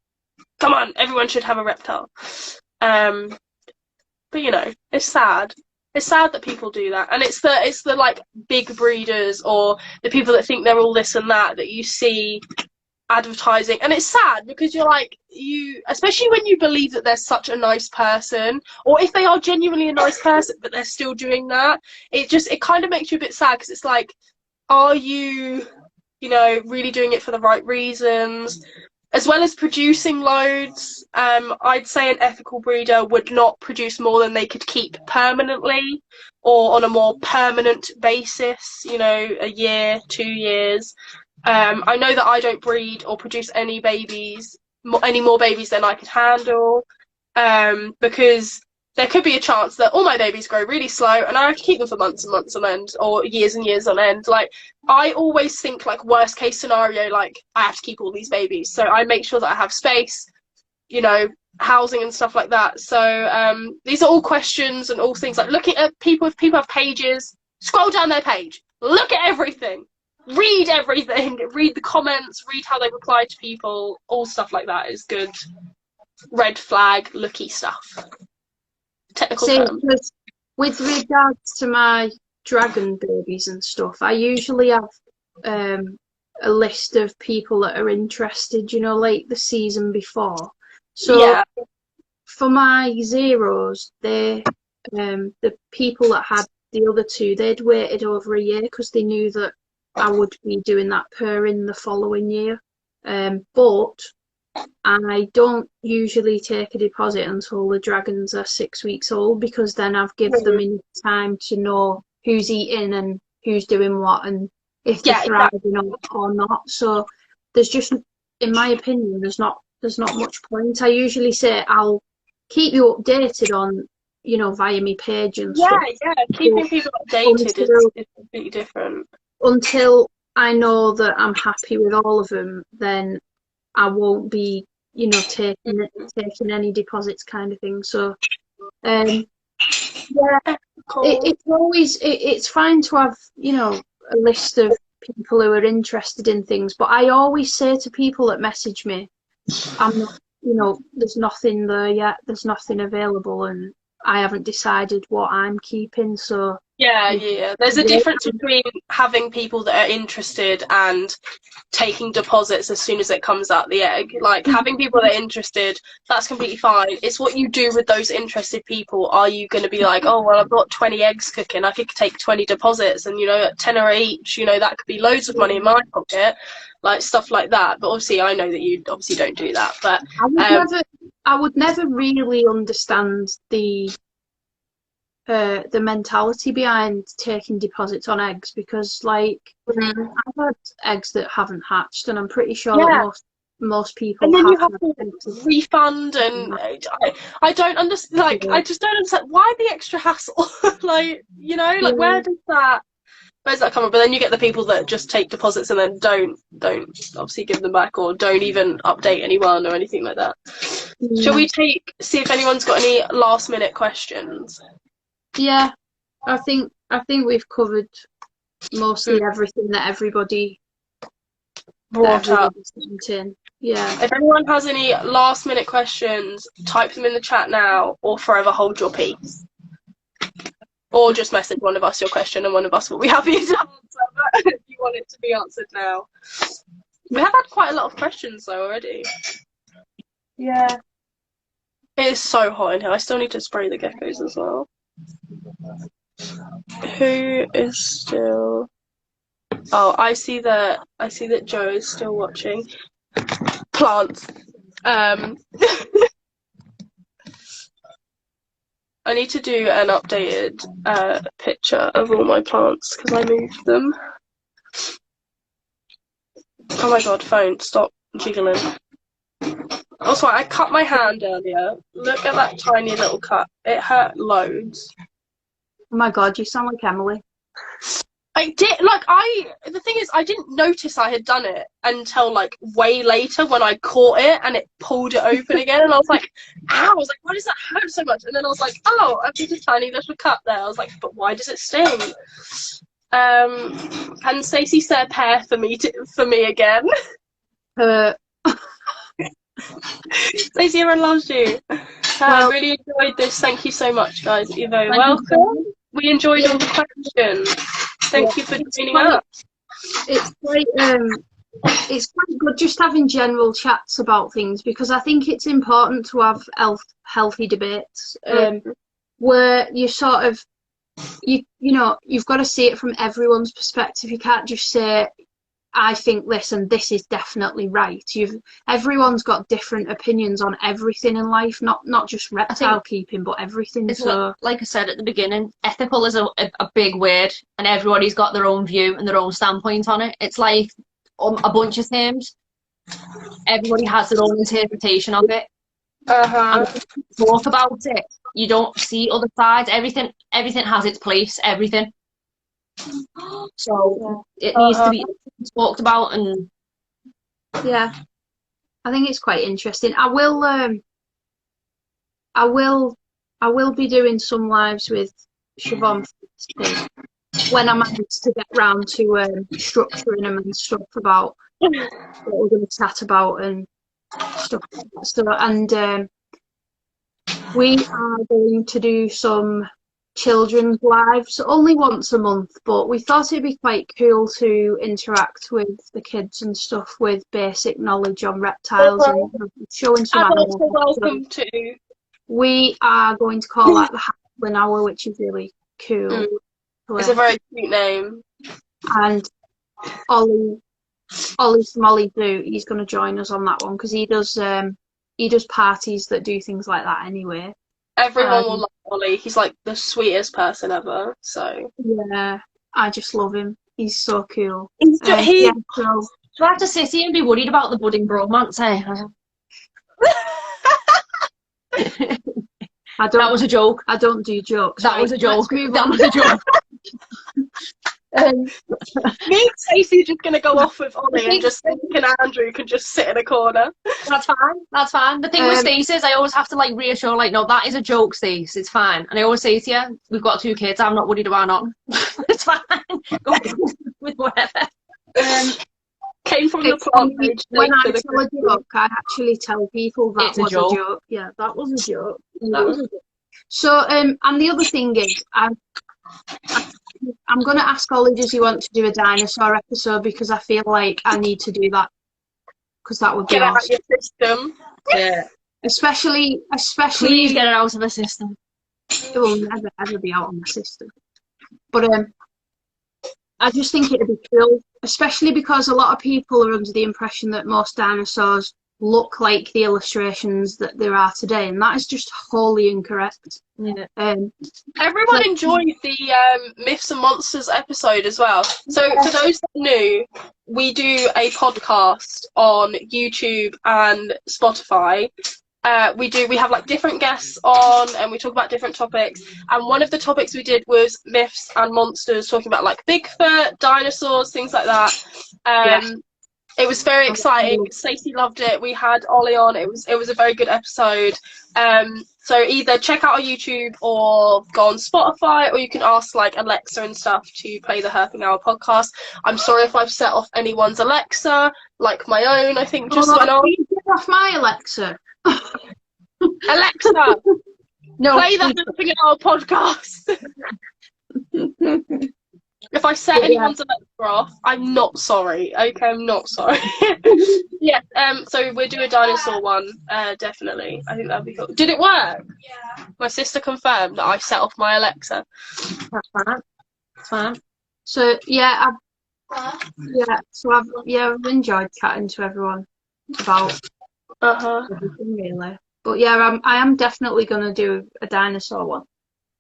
come on, everyone should have a reptile. But you know, it's sad. It's sad that people do that, and it's the like big breeders or the people that think they're all this and that you see advertising, and it's sad because you're like, especially when you believe that they're such a nice person, or if they are genuinely a nice person but they're still doing that, it kind of makes you a bit sad, because it's like, are you know, really doing it for the right reasons? As well as producing loads, I'd say an ethical breeder would not produce more than they could keep permanently or on a more permanent basis, you know, a year, 2 years. I know that I don't breed or produce any more babies than I could handle, because there could be a chance that all my babies grow really slow and I have to keep them for months and months on end, or years and years on end. Like, I always think, like, worst case scenario, like, I have to keep all these babies, so I make sure that I have space, you know, housing and stuff like that. So these are all questions and all things, like looking at people, if people have pages, scroll down their page, look at everything. read everything, read the comments, read how they reply to people, all stuff like that is good. Red flag, looky stuff. Technical See, term. with regards to my dragon babies and stuff, I usually have a list of people that are interested, like the season before. So Yeah. for my zeros, the people that had the other two, they'd waited over a year because they knew that I would be doing that purring the following year. But I don't usually take a deposit until the dragons are 6 weeks old, because then I've given them enough time to know who's eating and who's doing what and if they're thriving or not. So there's just, in my opinion, there's not much point. I usually say I'll keep you updated on, via my page and stuff. Yeah, keeping people updated is completely different. Until I know that I'm happy with all of them, then I won't be, taking any deposits, kind of thing. So, yeah, Cool. it's fine to have, a list of people who are interested in things. But I always say to people that message me, I'm not, there's nothing there yet. There's nothing available, and I haven't decided what I'm keeping. So yeah. There's a difference between having people that are interested and taking deposits as soon as it comes out the egg. Like, having people that are interested, that's completely fine. It's what you do with those interested people. Are you going to be like, oh, well, I've got 20 eggs cooking, I could take 20 deposits, and at tenner each, that could be loads of money in my pocket, like stuff like that. But obviously I know that you obviously don't do that, but I would never really understand the mentality behind taking deposits on eggs, because I've had eggs that haven't hatched, and I'm pretty sure that most people and then you have to refund, and I don't understand. Like, I just don't understand why the extra hassle. Where where's that coming? But then you get the people that just take deposits and then don't obviously give them back, or don't even update anyone or anything like that. Shall we see if anyone's got any last minute questions? Yeah, I think we've covered mostly everything that everybody brought up. Yeah. If anyone has any last minute questions, type them in the chat now, or forever hold your peace. Or just message one of us your question, and one of us will be happy to answer if you want it to be answered now. We have had quite a lot of questions though already. Yeah. It is so hot in here. I still need to spray the geckos as well. Who is still? Oh, I see that Joe is still watching. Plants. I need to do an updated picture of all my plants because I moved them. Oh my god, phone, stop jiggling. Also, I cut my hand earlier. Look at that tiny little cut. It hurt loads. Oh my god, you sound like Emily. I did, the thing is, I didn't notice I had done it until, way later when I caught it and it pulled it open again, and I was like, ow, I was like, why does that hurt so much? And then I was like, oh, I've got a tiny little cut there. I was like, but why does it sting? Can Stacey say a pair for me again? Stacey, everyone loves you. I really enjoyed this. Thank you so much, guys. You're very welcome. We enjoyed all the questions. Thank you for joining us. It's quite good just having general chats about things, because I think it's important to have healthy debates where you sort of you've got to see it from everyone's perspective. You can't just say, I think this and this is definitely right. Everyone's got different opinions on everything in life, not just reptile keeping, but everything. So, like I said at the beginning, ethical is a big word, and everybody's got their own view and their own standpoint on it. It's like a bunch of terms. Everybody has their own interpretation of it. And when you talk about it, you don't see other sides. Everything has its place. Everything. So it needs to be talked about, and yeah, I think it's quite interesting. I will be doing some lives with Siobhan when I managed to get round to structuring them and stuff about what we're going to chat about and stuff like that. So, and we are going to do some children's lives only once a month, but we thought it'd be quite cool to interact with the kids and stuff with basic knowledge on reptiles and showing some Adults animals. are welcome too. We are going to call that the Hackling Hour, which is really cool. It's a very cute name. And Ollie from Ollie Zoo, he's going to join us on that one because he does parties that do things like that anyway. Everyone will love Ollie. He's like the sweetest person ever. So yeah, I just love him. He's so cool. So Do I have to sit here and be worried about the budding bromance? That was a joke. I don't do jokes. That was a joke. That was a joke. Me and Stacey are just going to go off with Ollie and just think and Andrew can just sit in a corner. That's fine. That's fine. The thing with Stacey is I always have to like reassure, like, no, that is a joke, Stacey. It's fine. And I always say to you, we've got 2 kids. I'm not worried about not. It's fine. Go with whatever. Came from the plant page. When I tell a joke, I actually tell people that was a joke. Yeah, that was a joke. That was a joke. So, and the other thing is, I'm going to ask Ollie, does he want to do a dinosaur episode? Because I feel like I need to do that. Because that would be Get awesome. out your system. Yeah. Especially. Please get it out of the system. It will never ever be out of my system. But I just think it'd be cool, especially because a lot of people are under the impression that most dinosaurs look like the illustrations that there are today, and that is just wholly incorrect. Yeah. Everyone enjoyed the Myths and Monsters episode as well. So for those that are new, we do a podcast on YouTube and Spotify. We have like different guests on and we talk about different topics, and one of the topics we did was myths and monsters, talking about like Bigfoot, dinosaurs, things like that. It was very exciting. Stacey loved it. We had Ollie on. It was a very good episode. So either check out our YouTube or go on Spotify, or you can ask like Alexa and stuff to play the Herping Hour podcast. I'm sorry if I've set off anyone's Alexa, like my own, I think just went on. Get off my Alexa. Alexa, No, play the Herping Hour podcast. If I set anyone's Alexa off, I'm not sorry. Okay, I'm not sorry. Yeah. So we'll do a dinosaur one. Definitely. I think that'd be cool. Did it work? Yeah. My sister confirmed that I set off my Alexa. That's fine. That's fine. So I've enjoyed chatting to everyone about everything really. But yeah, I am definitely going to do a dinosaur one,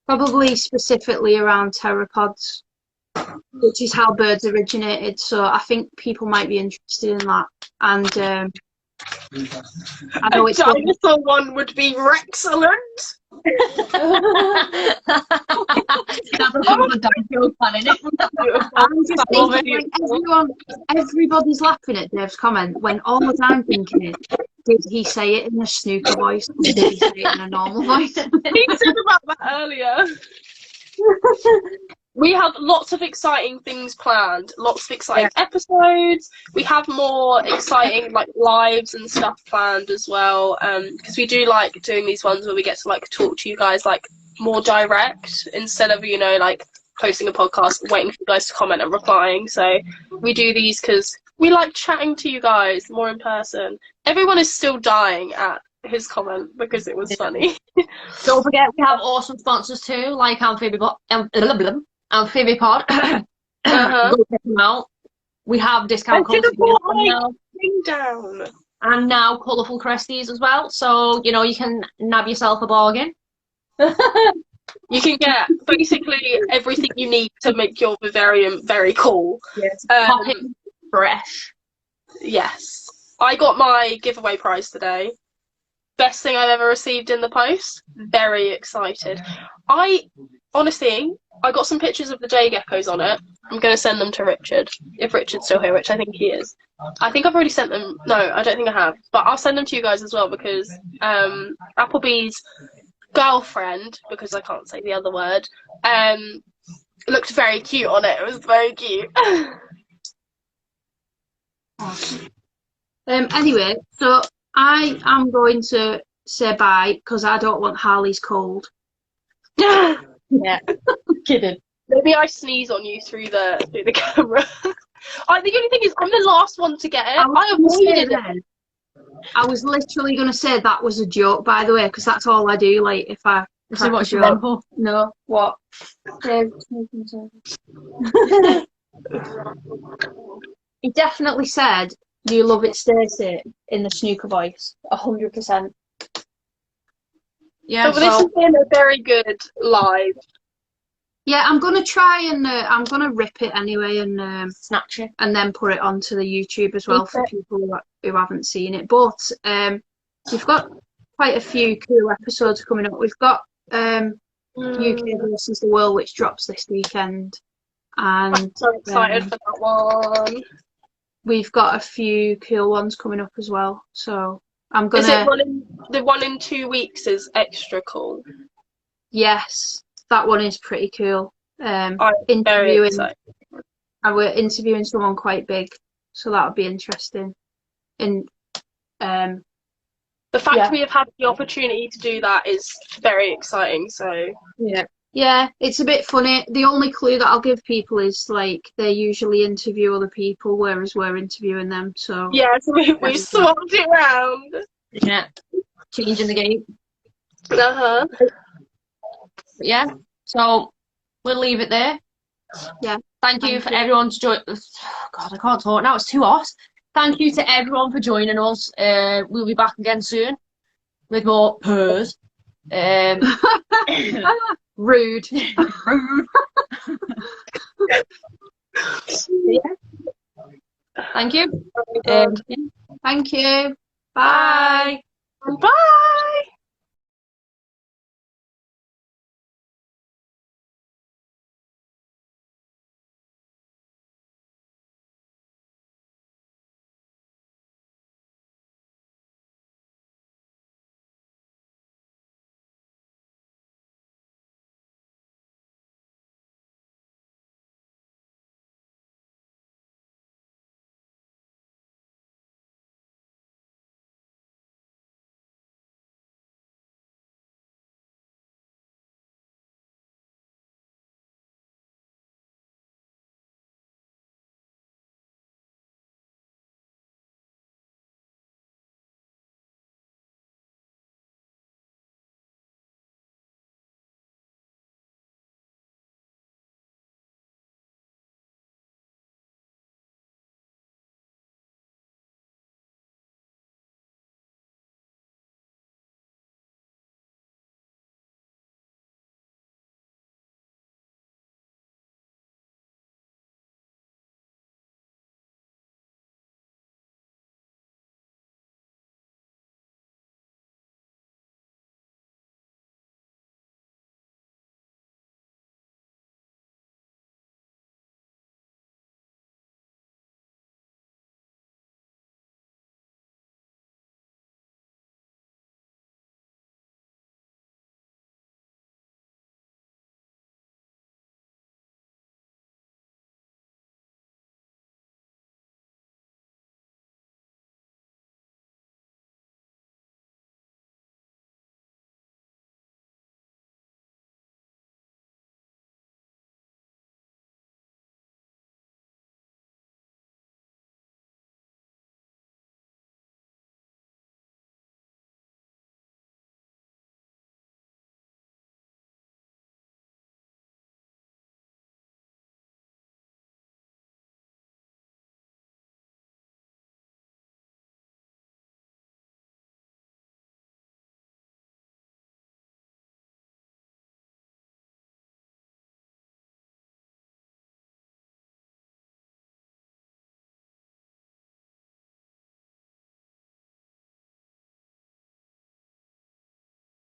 probably specifically around pteropods, which is how birds originated. So I think people might be interested in that. And I know a dinosaur one would be excellent. That's a dad joke, isn't it? I'm just thinking, like, everybody's laughing at Dave's comment when all I'm thinking is, did he say it in a snooker voice or did he say it in a normal voice? He said about that earlier. We have lots of exciting things planned, lots of exciting episodes. We have more exciting like lives and stuff planned as well, because we do like doing these ones where we get to like talk to you guys like more direct instead of, you know, like posting a podcast waiting for you guys to comment and replying. So we do these because we like chatting to you guys more in person. Everyone is still dying at his comment because it was funny. Don't forget, we have awesome sponsors too, like Amphibipod. Go check them out. We have discount codes now. Down. And now colourful Cresties as well. So, you know, you can nab yourself a bargain. You can get basically everything you need to make your vivarium very cool. Yes. Fresh. Yes. I got my giveaway prize today. Best thing I've ever received in the post. Very excited. I got some pictures of the day geckos on it. I'm going to send them to Richard, if Richard's still here, which I think he is. I think I've already sent them. No, I don't think I have. But I'll send them to you guys as well because Applebee's girlfriend, because I can't say the other word, It looked very cute on it. It was very cute. Anyway, so I am going to say bye because I don't want Harley's cold. Yeah, kidding. Maybe I sneeze on you through the camera. The only thing is, I'm the last one to get it. I avoided it. I was literally going to say that was a joke, by the way, because that's all I do. Like, if I So what's your for? No, what? He definitely said, "Do you love it, Stacey?" in the snooker voice, 100%. Yeah, but this has been a very good live. Yeah, I'm gonna try and I'm gonna rip it anyway and snatch it and then put it onto the YouTube as well for people who haven't seen it. But we've got quite a few cool episodes coming up. We've got UK versus the World, which drops this weekend, and I'm so excited for that one. We've got a few cool ones coming up as well. So I'm gonna. Is it the one in 2 weeks is extra cool? Yes, that one is pretty cool. I'm very excited. And we're interviewing someone quite big, so that'll be interesting. And the fact we have had the opportunity to do that is very exciting. So yeah, it's a bit funny. The only clue that I'll give people is like they usually interview other people, whereas we're interviewing them. So yeah, so we swapped it around. Yeah, changing the game. Yeah, so we'll leave it there. Yeah. Thank you for everyone's God, I can't talk now. It's too hot. Thank you to everyone for joining us. We'll be back again soon with more purrs. Rude. Rude. Thank you. Thank you. Bye.